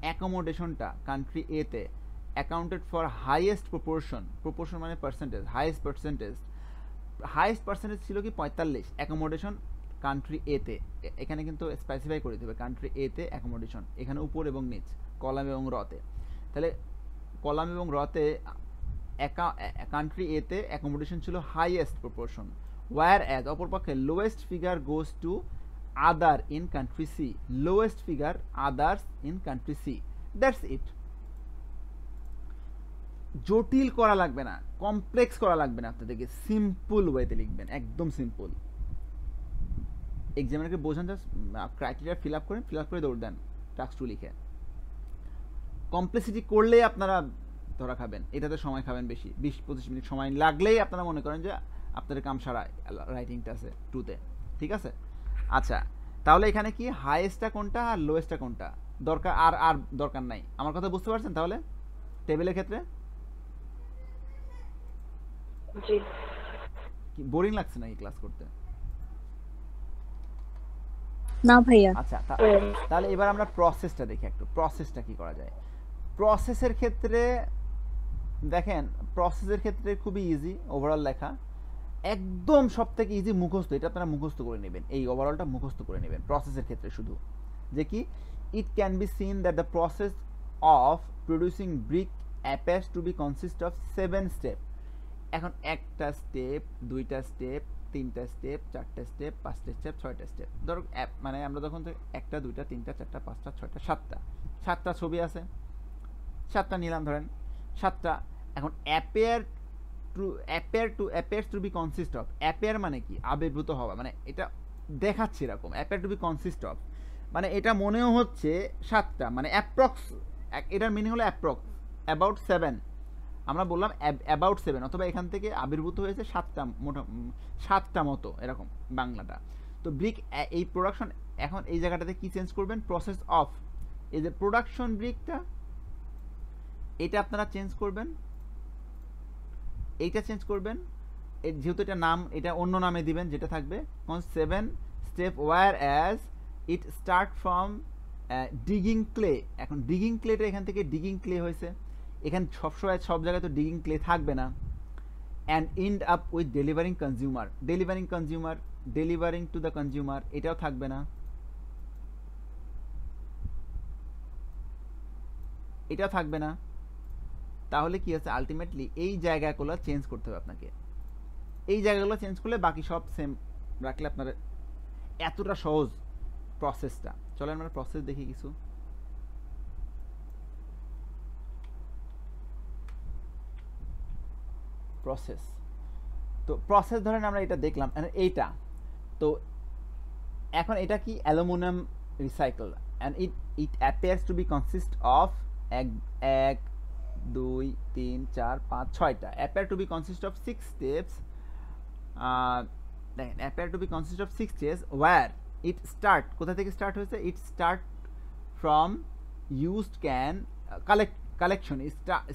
অ্যাকোমোডেশনটা কান্ট্রি এতে accounted for highest proportion, proportion মানে পার্সেন্টেজ, হাইয়েস্ট পার্সেন্টেজ ছিল কি 45 অ্যাকোমোডেশন কান্ট্রি এতে। এখানে কিন্তু স্পেসিফাই করে দিতে হবে কান্ট্রি এতে অ্যাকোমোডেশন, এখানে উপর এবং নিচ, কলাম এবং রতে। তাহলে কলাম এবং রতে কান্ট্রি এতে অ্যাকোমোডেশন ছিল হাইয়েস্ট প্রপোর্শন, ওয়ার অ্যাজ অপরপক্ষে lowest figure goes to other in country C, lowest figure others in country C, that's it. জটিল করা লাগবে না, কমপ্লেক্স করা লাগবে না, আপনাদেরকে সিম্পল ওয়েতে লিখবেন, একদম সিম্পল। এক্সামিনারকে বোঝান, জাস্ট ক্রাইটেরিয়া ফিল আপ করে দৌড় দেন টাস্ক 2 লিখে। কমপ্লেক্সিটি করলেই আপনারা ধরা খাবেন, এটাতে সময় খাবেন বেশি, 20-25 মিনিট সময় লাগলেই আপনারা মনে করেন যে আপনাদের কাম সারা রাইটিংটা আছে 2তে, ঠিক আছে? আচ্ছা, তাহলে এখানে কি হাইয়েস্টটা কোনটা আর লোয়েস্টটা কোনটা দরকার, আর দরকার নাই। আমার কথা বুঝতে পারছেন তাহলে টেবিলের ক্ষেত্রে? জি। কি বোরিং লাগছে নাকি ক্লাস করতে? না ভাইয়া। আচ্ছা, তাহলে এবার আমরা প্রসেসটা দেখি একটু, প্রসেসটা কি করা যায়। প্রসেসের ক্ষেত্রে দেখেন, প্রসেসের ক্ষেত্রে খুবই ইজি ওভারঅল লেখা, একদম সব থেকে ইজি মুখস্থ, এটা আপনারা মুখস্থ করে নেবেন, এই ওভারঅলটা মুখস্থ করে নেবেন প্রসেসের ক্ষেত্রে শুধু, যে কি it can be seen that the process of producing brick appears to be consist of 7 step. এখন একটা স্টেপ, 2টা স্টেপ, 3টা স্টেপ, 4টা স্টেপ, 5টা স্টেপ, 6টা স্টেপ, ধরো মানে আমরা যখন 1টা 2টা 3টা 4টা 5টা 6টা 7টা ছবি আছে, 7টা নিলাম ধরেন 7টা। এখন appear to be consist of, appear মানে কি আবির্ভূত হওয়া, মানে এটা দেখাচ্ছে এরকম, appear to be consist of মানে এটা মনেও হচ্ছে 7টা, মানে অ্যাপ্রক্স, এটার মিনিং হলো অ্যাপ্রক্স অ্যাবাউট 7, আমরা বললাম অ্যাবাউট 7, অথবা এখান থেকে আবির্ভূত হয়েছে 7টা মতো এরকম বাংলাটা। তো ব্রিক এই প্রোডাকশন, এখন এই জায়গাটাতে কি চেঞ্জ করবেন, প্রসেস অফ, এই যে প্রোডাকশন ব্রিকটা এটা আপনারা চেঞ্জ করবেন, এইটা চেঞ্জ করবেন, যেহেতু এটা নাম, এটা অন্য নামে দিবেন যেটা থাকবে 7 step whereas it start from digging clay. এখন ডিগিং ক্লেটা এখান থেকে ডিগিং ক্লে হয়েছে, এখানে সবসময় সব জায়গায় তো ডিগিং ক্লে থাকবে না। And end up with delivering to the consumer, এটাও থাকবে না, এটাও থাকবে না। তাহলে কি আছে, আলটিমেটলি এই জায়গাগুলো চেঞ্জ করতে হবে আপনাকে, এই জায়গাগুলো চেঞ্জ করলে বাকি সব সেম রাখলে আপনার এতটা সহজ প্রসেসটা। চলো আমরা প্রসেস দেখি কিছু। প্রসেস, তো প্রসেস ধরেন আমরা এটা দেখলাম, এইটা তো এখন এটা কি aluminium recycle, and it appears to be consist of 1 2 3 4 5 6টা, appear to be consist of 6 steps, দেখেন appear to be consist of 6 steps where it start, কোথা থেকে স্টার্ট হয়েছে, it start from used can collection,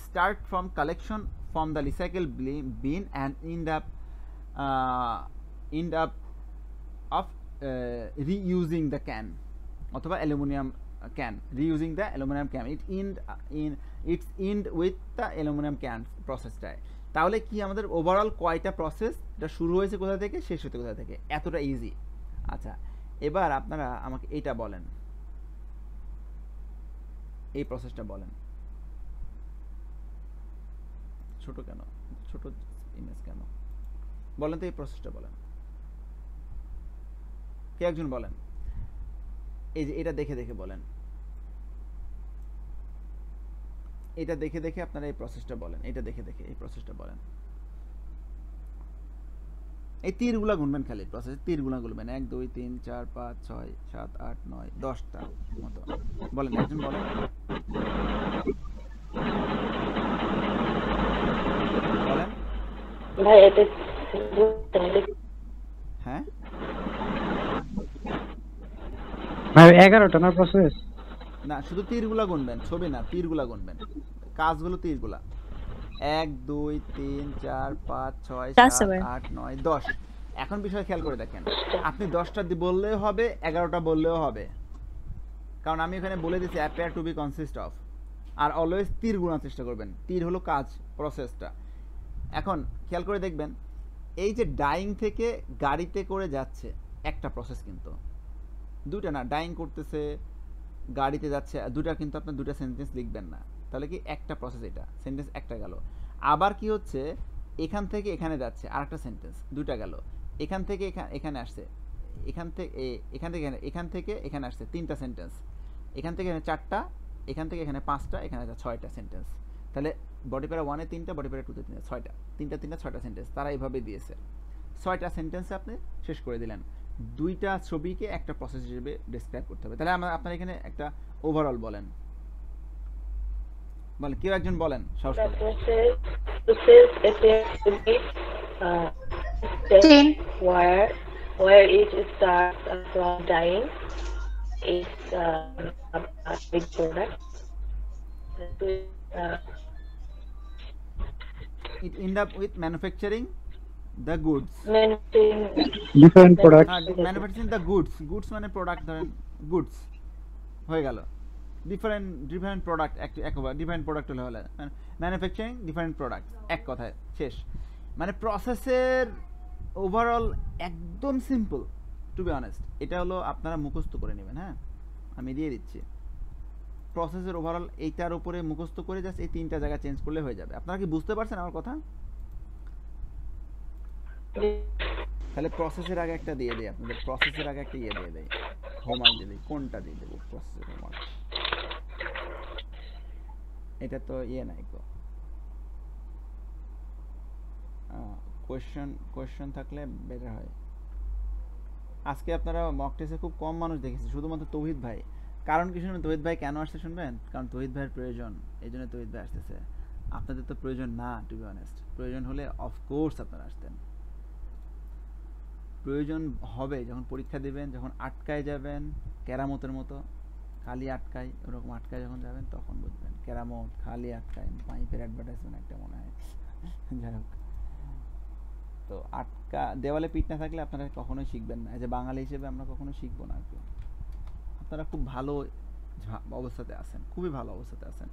start from collection from the recycle bin and end up of reusing the can অথবা aluminium can, reusing the aluminum can, it's end with the aluminum can প্রসেসটায়। তাহলে কি আমাদের overall কয়টা process, এটা শুরু হয়েছে কোথা থেকে, শেষ হতে কোথা থেকে, এতটা ইজি। আচ্ছা, এবার আপনারা আমাকে এইটা বলেন, এই প্রসেসটা বলেন, ছোট কেন, ছোট ইমেজ কেন বলেন তো, এই প্রসেসটা বলেন, কে একজন বলেন, এই যে এটা দেখে দেখে বলেন, এটা দেখে দেখে আপনারা এই প্রসেসটা বলেন, এটা দেখে দেখে এই প্রসেসটা বলেন। এই তীরগুলা গুনবেন, খালি প্রসেসের তীরগুলা গুনবেন, 1 2 3 4 5 6 7 8 9 10টা মতো বলেন, একজন বলেন। বলেন ভাই এটা হ্যাঁ ভাই 11টা না প্রসেস, না শুধু তীরগুলা গুনবেন, ছবি না, তীরগুলা গুনবেন, কাজগুলো তীরগুলা, 1 2 3 4 5 6 7 8 9 10। এখন বিষয় খেয়াল করে দেখেন, আপনি 10টা বললেও হবে, 11টা বললেও হবে, কারণ আমি এখানে বলে দিচ্ছি appear to be consist of, আর অলওয়েজ তীর গুনার চেষ্টা করবেন, তীর হলো কাজ, প্রসেসটা। এখন খেয়াল করে দেখবেন, এই যে ডাইং থেকে গাড়িতে করে যাচ্ছে একটা প্রসেস, কিন্তু দুইটা না, ডাইং করতেছে গাড়িতে যাচ্ছে, দুটা কিন্তু আপনার দুটা সেন্টেন্স লিখবেন না, তাহলে কি একটা প্রসেস, এটা সেন্টেন্স একটা গেল। আবার কি হচ্ছে, এখান থেকে এখানে যাচ্ছে আরেকটা সেন্টেন্স, দুইটা গেল। এখান থেকে এখানে আসছে, এখান থেকে এখানে আসছে তিনটা সেন্টেন্স, এখান থেকে এখানে চারটা, এখান থেকে এখানে পাঁচটা, এখানে ছয়টা সেন্টেন্স। তাহলে বডি প্যারা 1-এ 3টা, বডি প্যারা 2-তে 3টা, ছয়টা, তিনটা ছয়টা সেন্টেন্স তারা এইভাবে দিয়েছে। ছয়টা সেন্টেন্সে আপনি শেষ করে দিলেন। দুইটা ছবিকে একটা প্রসেস হিসেবে ডিসক্রাইব করতে হবে। তাহলে আপনার এখানে একটা ওভারঅল বলেন, কেউ একজন বলেন সাহস The করে। process appears to be step 10 where each starts from dying is a big product. It end up with manufacturing the goods. Different product. Manufacturing the goods মানে প্রোডাক্ট, ধরেন গুডস হয়ে গেল, ডিফারেন্ট প্রোডাক্ট, একবার different product হলে manufacturing different product, এক কথায় শেষ। মানে প্রসেসের ওভারঅল একদম সিম্পল, টু বি অনেস্ট। এটা হলো আপনারা মুখস্থ করে নেবেন। হ্যাঁ, আমি দিয়ে দিচ্ছি প্রসেসের ওভারঅল, এইটার উপরে মুখস্থ করে জাস্ট এই তিনটা জায়গা চেঞ্জ করলে হয়ে যাবে। আপনারা কি বুঝতে পারছেন আমার কথা? তাহলে প্রসেসের আগে একটা দিয়ে দেয় আপনাদের, প্রসেসের আগে একটা ইয়ে দিয়ে দেয়, হোমওয়ার্ক দিয়ে দেয়। কোনটা দিয়ে দেবো প্রসেসের হোমওয়ার্ক? এটা তো ইয়ে নাই তো, কোয়েশ্চেন থাকলে বেটার হয়। আজকে আপনারা মক টেস্টে খুব কম মানুষ দেখেছি, শুধুমাত্র তৌহিদ ভাই। কারণ কি শুনবেন, তৌহিদ ভাই কেন আসছে শুনবেন? কারণ তৌহিদ ভাইয়ের প্রয়োজন, এই জন্য তৌহিদ ভাই আসতেছে। আপনাদের তো প্রয়োজন না, টু বি অনেস্ট। প্রয়োজন হলে অফকোর্স আপনারা আসতেন। প্রয়োজন হবে যখন পরীক্ষা দেবেন, যখন আটকায় যাবেন কেরামতের মতো, খালি আটকায়, ওরকম আটকায় যখন যাবেন তখন বুঝবেন। কেরামত, খালি আটকায়, পাইপের অ্যাডভার্টাইজমেন্ট একটা মনে হয়। যাই হোক, তো আটকা দেওয়ালে পিঠ না থাকলে আপনারা কখনোই শিখবেন না। এই যে বাঙালি হিসেবে আমরা কখনো শিখবো না আর কি। আপনারা খুব ভালো অবস্থাতে আছেন, খুবই ভালো অবস্থাতে আছেন।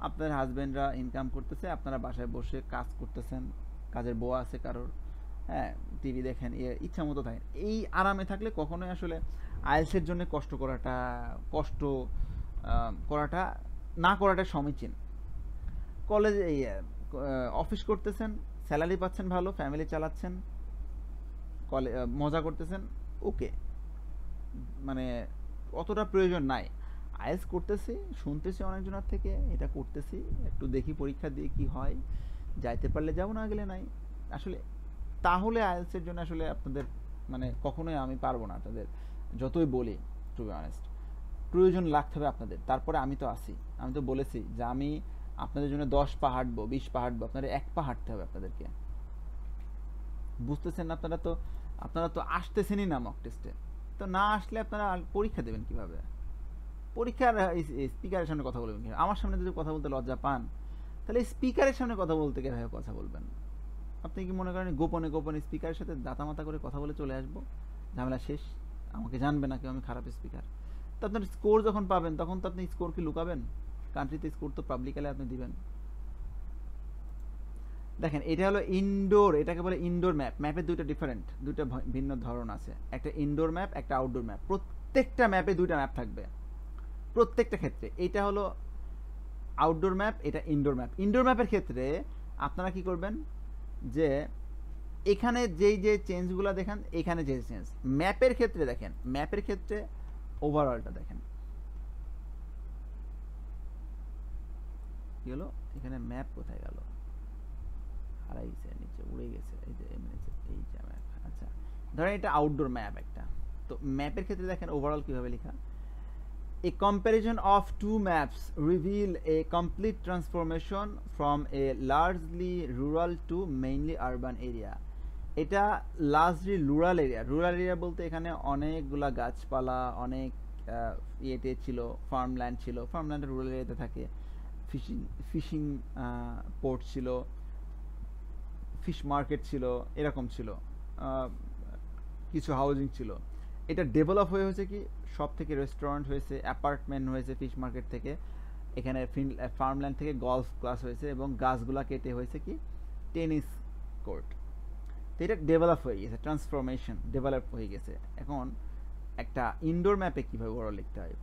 আপনার হাজব্যান্ডরা ইনকাম করতেছে, আপনারা বাসায় বসে কাজ করতেছেন, কাজের বউ আছে কারোর, হ্যাঁ, টিভি দেখেন, ইচ্ছা মতো থাকেন। এই আরামে থাকলে কখনোই আসলে আইএলটিএস জন্য কষ্ট করাটা না করাটা সমীচীন। কলেজে অফিস করতেছেন, স্যালারি পাচ্ছেন ভালো, ফ্যামিলি চালাচ্ছেন, মজা করতেছেন, ওকে, মানে অতটা প্রয়োজন নাই। আইএলটিএস করতেছি, শুনতেছি অনেকজনের থেকে, এটা করতেছি, একটু দেখি পরীক্ষা দিয়ে কি হয়, যাইতে পারলে যাবো, না গেলে নাই। আসলে তাহলে আইএলটিএসের জন্য আসলে আপনাদের মানে কখনোই আমি পারবো না, আপনাদের যতই বলি, টু বি অনেস্ট। প্রয়োজন লাগতে হবে আপনাদের। তারপরে আমি তো আসি, আমি তো বলেছি যে আমি আপনাদের জন্য 10 পা হাঁটবো, 20 পা হাঁটবো, আপনাদের 1 পা হাঁটতে হবে আপনাদেরকে। বুঝতেছেন না? আপনারা তো আসতেছেনই না মক টেস্টে, তো না আসলে আপনারা পরীক্ষা দেবেন কিভাবে? পরীক্ষার স্পিকারের সামনে কথা বলবেন কিভাবে? আমার সামনে যদি কথা বলতে লজ্জা পান, তাহলে স্পিকারের সামনে কথা বলতে কিভাবে কথা বলবেন? আপনি কি মনে করেন গোপনে স্পিকারের সাথে দাঁতামাতা করে কথা বলে চলে আসবো, ঝামেলা শেষ, আমাকে জানবে না কেউ আমি খারাপ স্পিকার? তো আপনার স্কোর যখন পাবেন তখন তো আপনি স্কোর কি লুকাবেন? কান্ট্রিতে স্কোর তো পাবলিকালি আপনি দিবেন। দেখেন, এটা হলো ইনডোর, এটাকে বলে ইনডোর ম্যাপ। ম্যাপের দুইটা ভিন্ন ধরন আছে, একটা ইনডোর ম্যাপ, একটা আউটডোর ম্যাপ। প্রত্যেকটা ম্যাপে দুইটা ম্যাপ থাকবে প্রত্যেকটা ক্ষেত্রে। এটা হলো আউটডোর ম্যাপ, এটা ইনডোর ম্যাপ। ইনডোর ম্যাপের ক্ষেত্রে আপনারা কি করবেন, যে এখানে যেই যে চেঞ্জগুলো দেখেন, এখানে যে চেঞ্জ, ম্যাপের ক্ষেত্রে দেখেন, ম্যাপের ক্ষেত্রে ওভারঅলটা দেখেন। কি হলো, এখানে ম্যাপ কোথায় গেল, হারাইছে, নিচে উড়ে গেছে, এই যে ম্যাপ। আচ্ছা, ধরেন এটা আউটডোর ম্যাপ একটা। তো ম্যাপের ক্ষেত্রে দেখেন ওভারঅল কিভাবে লেখা, A comparison of two maps reveal a complete transformation from a largely rural to mainly urban area. এটা লার্জলি রুরাল এরিয়া বলতে এখানে অনেকগুলা গাছপালা, অনেক ইয়েতে ছিল, ফার্মল্যান্ড ছিল, ফার্মল্যান্ড রুরাল এরিয়াতে থাকে, ফিশিং পোর্ট ছিল, ফিশ মার্কেট ছিল, এরকম ছিল, কিছু হাউজিং ছিল। এটা ডেভেলপ হয়েছে কি, সব থেকে রেস্টুরেন্ট হয়েছে, অ্যাপার্টমেন্ট হয়েছে ফিশ মার্কেট থেকে, এখানে ফার্মল্যান্ড থেকে গলফ ক্লাস হয়েছে, এবং গাছগুলা কেটে হয়েছে কি টেনিস কোর্ট। তো এটা ডেভেলপ হয়ে গেছে, ট্রান্সফরমেশন, ডেভেলপ হয়ে গেছে। এখন একটা ইনডোর ম্যাপে কীভাবে ওভারঅল লিখতে হয়,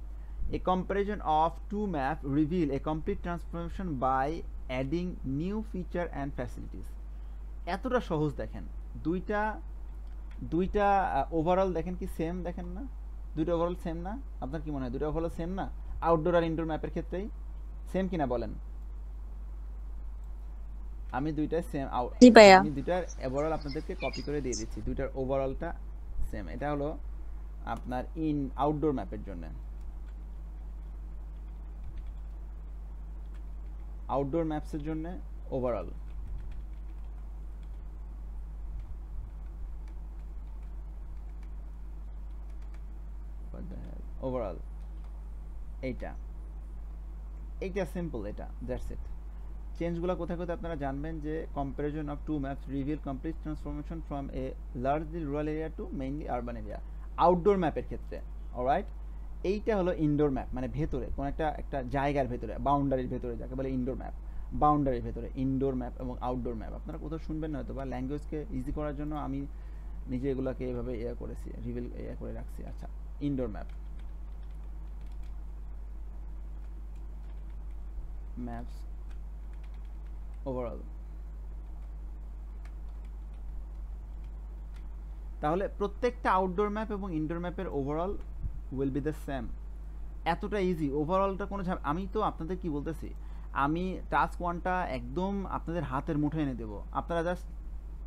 A comparison of two maps reveal a complete transformation by adding new feature and facilities. এতটা সহজ দেখেন, দুইটা ওভারঅল দেখেন কি সেম, দেখেন না দুইটা ওভারঅল সেম না? আপনার কি মনে হয় দুইটা ওভারঅল সেম না? আউটডোর আর ইনডোর ম্যাপের ক্ষেত্রেই সেম কিনা বলেন? আমি দুইটাই সেম, জি ভাইয়া। আমি দুইটার ওভারঅল আপনাদেরকে কপি করে দিয়ে দিচ্ছি, দুইটার ওভারঅলটা সেম। এটা হলো আপনার আউটডোর ম্যাপের জন্য, আউটডোর ম্যাপসের জন্য ওভারঅল। ওভারঅল এইটা সিম্পল, এটা দ্যাটস ইট। চেঞ্জগুলো কোথায় কোথায় আপনারা জানবেন যে comparison of two maps reveal complete transformation from a largely rural area to mainly urban area, outdoor ম্যাপের ক্ষেত্রে। অলরাইট, এইটা হলো ইনডোর ম্যাপ, মানে ভেতরে কোন একটা জায়গার ভেতরে, বাউন্ডারির ভেতরে, যাকে বলে ইনডোর ম্যাপ। বাউন্ডারির ভেতরে ইনডোর ম্যাপ এবং আউটডোর ম্যাপ আপনারা কোথাও শুনবেন না হয়তো, বা ল্যাঙ্গুয়েজকে ইজি করার জন্য আমি নিজে এগুলোকে এভাবে করেছি, রিভিল করে রাখছি। আচ্ছা, ইনডোর ম্যাপ, ম্যাপস ওভারঅল। তাহলে প্রত্যেকটা আউটডোর ম্যাপ এবং ইনডোর ম্যাপের overall will be the same. এতটা ইজি, ওভারঅলটা কোনো আমি তো আপনাদের কি বলতেছি, আমি টাস্ক 1টা একদম আপনাদের হাতের মুঠোয় এনে দেবো। আপনারা জাস্ট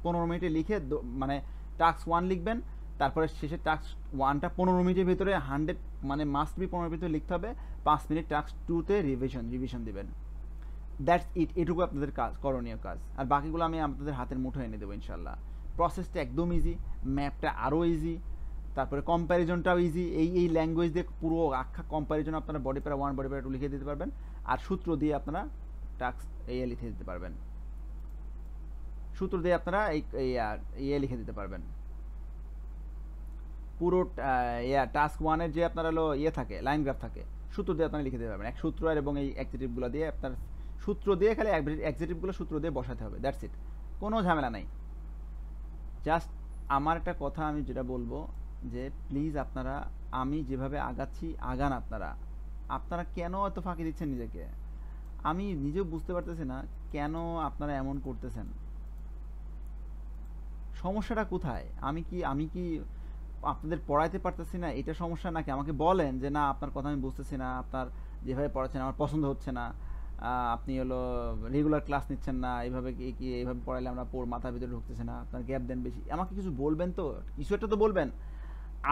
15 মিনিটে লিখে মানে টাস্ক 1 লিখবেন, তারপরে শেষে টাস্ক 1টা 15 মিনিটের ভিতরে 100 মানে মাস্ট বি 15 মিনিটের ভিতরে লিখতে হবে, 5 মিনিট টাস্ক 2তে রিভিশন দিবেন। দ্যাটস ইট, এটুকু আপনাদের কাজ, করণীয় কাজ। আর বাকিগুলো আমি আপনাদের হাতের মুঠোয় এনে দেবো ইনশাল্লাহ। প্রসেসটা একদম ইজি, ম্যাপটা আরও ইজি, তারপরে কম্প্যারিজনটাও ইজি। এই ল্যাঙ্গুয়েজ দিয়ে পুরো আখ্যা কম্প্যারিজন আপনারা বডি প্যারা 1 বডি প্যারা 2 লিখে দিতে পারবেন, আর সূত্র দিয়ে আপনারা টাস্ক লিখে দিতে পারবেন, সূত্র দিয়ে আপনারা লিখে দিতে পারবেন। পুরো টাস্ক 1-এর যে আপনার হলো থাকে, লাইন গ্রাফ থাকে, সূত্র দিয়ে আপনারা লিখে দিতে পারবেন। এক সূত্র আর এবং এই অ্যাডজেক্টিভগুলো দিয়ে আপনার সূত্র দিয়ে খালি অ্যাডজেক্টিভগুলো সূত্র দিয়ে বসাতে হবে, দ্যাটস ইট, কোনো ঝামেলা নাই। জাস্ট আমার একটা কথা আমি যেটা বলবো যে প্লিজ আপনারা, আমি যেভাবে আগাচ্ছি আগান আপনারা কেন এত ফাঁকি দিচ্ছেন নিজেকে? আমি নিজেও বুঝতে পারতেছি না কেন আপনারা এমন করতেছেন, সমস্যাটা কোথায়? আমি কি আপনাদের পড়াইতে পারতেছি না, এটা সমস্যা? নাকি আমাকে বলেন যে না আপনার কথা আমি বুঝতেছি না, আপনার যেভাবে পড়াচ্ছেন আমার পছন্দ হচ্ছে না, আপনি হলো রেগুলার ক্লাস নিচ্ছেন না, এইভাবে এইভাবে পড়াইলে আমরা মাথার ভিতরে ঢুকতেছে না, আপনার গ্যাপ দেন বেশি। আমাকে কিছু বলবেন তো, কিছু একটা তো বলবেন।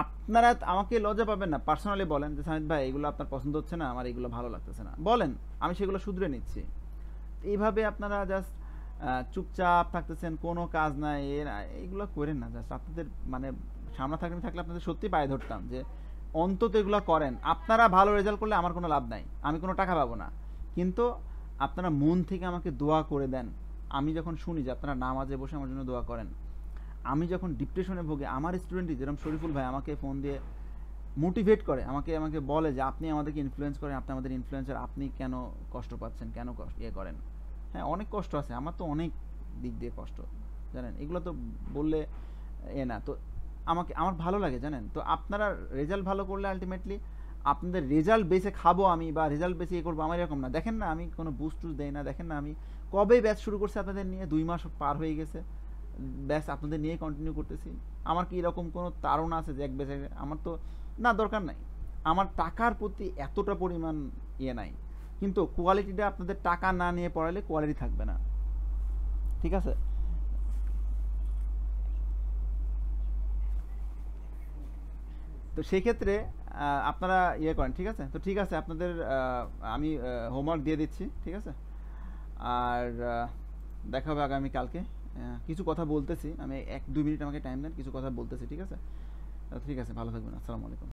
আপনারা আমাকে লজ্জা পাবেন না, পার্সোনালি বলেন যে সামিদ ভাই এগুলো আপনার পছন্দ হচ্ছে না, আমার এগুলো ভালো লাগতেছে না, বলেন, আমি সেগুলো শুধরে নিচ্ছি। এইভাবে আপনারা জাস্ট চুপচাপ থাকতেছেন, কোনো কাজ নাই, এইগুলো করেন না। জাস্ট আপনাদের মানে সামনে থাকলে আপনাদের সত্যি পায়ে ধরতাম যে অন্তত এগুলো করেন। আপনারা ভালো রেজাল্ট করলে আমার কোনো লাভ নাই, আমি কোনো টাকা পাবো না, কিন্তু আপনারা মন থেকে আমাকে দোয়া করে দেন। আমি যখন শুনি যে আপনারা নামাজে বসে আমার জন্য দোয়া করেন, আমি যখন ডিপ্রেশনে ভোগে, আমার স্টুডেন্টই যেরকম শরীফুল ভাই আমাকে ফোন দিয়ে মোটিভেট করে, আমাকে বলে যে আপনি আমাদেরকে ইনফ্লুয়েন্স করেন, আপনি আমাদের ইনফ্লুয়েন্সার, আপনি কেন কষ্ট পাচ্ছেন, কেন করেন। হ্যাঁ, অনেক কষ্ট আছে, আমার তো অনেক দিক দিয়ে কষ্ট, জানেন, এগুলো তো বললে না। তো আমার ভালো লাগে, জানেন। তো আপনারা রেজাল্ট ভালো করলে আলটিমেটলি আপনাদের রেজাল্ট বেসে খাবো আমি, বা রেজাল্ট বেসে করবো, আমার এরকম না। দেখেন না আমি কোনো বুস্ট দেই না, দেখেন না আমি কবে ব্যাচ শুরু করছি আপনাদের নিয়ে, 2 মাস পার হয়ে গেছে, ব্যাচ আপনাদের নিয়ে কন্টিনিউ করতেছি। আমার কি এরকম কোনো তাড়না আছে যে এক ব্যাচে? আমার তো না, দরকার নাই। আমার টাকার প্রতি এতটা পরিমাণ নাই, কিন্তু কোয়ালিটিটা আপনাদের টাকা না নিয়ে পড়ালে কোয়ালিটি থাকবে না, ঠিক আছে? তো সেই ক্ষেত্রে আপনারা করেন, ঠিক আছে? তো ঠিক আছে, আপনাদের আমি হোমওয়ার্ক দিয়ে দিচ্ছি, ঠিক আছে? আর দেখা হবে আগামী কালকে। কিছু কথা বলতেছি আমি, 1-2 মিনিট আমাকে টাইম দেন, কিছু কথা বলতেছি, ঠিক আছে? ঠিক আছে, ভালো থাকবেন, আসসালামু আলাইকুম।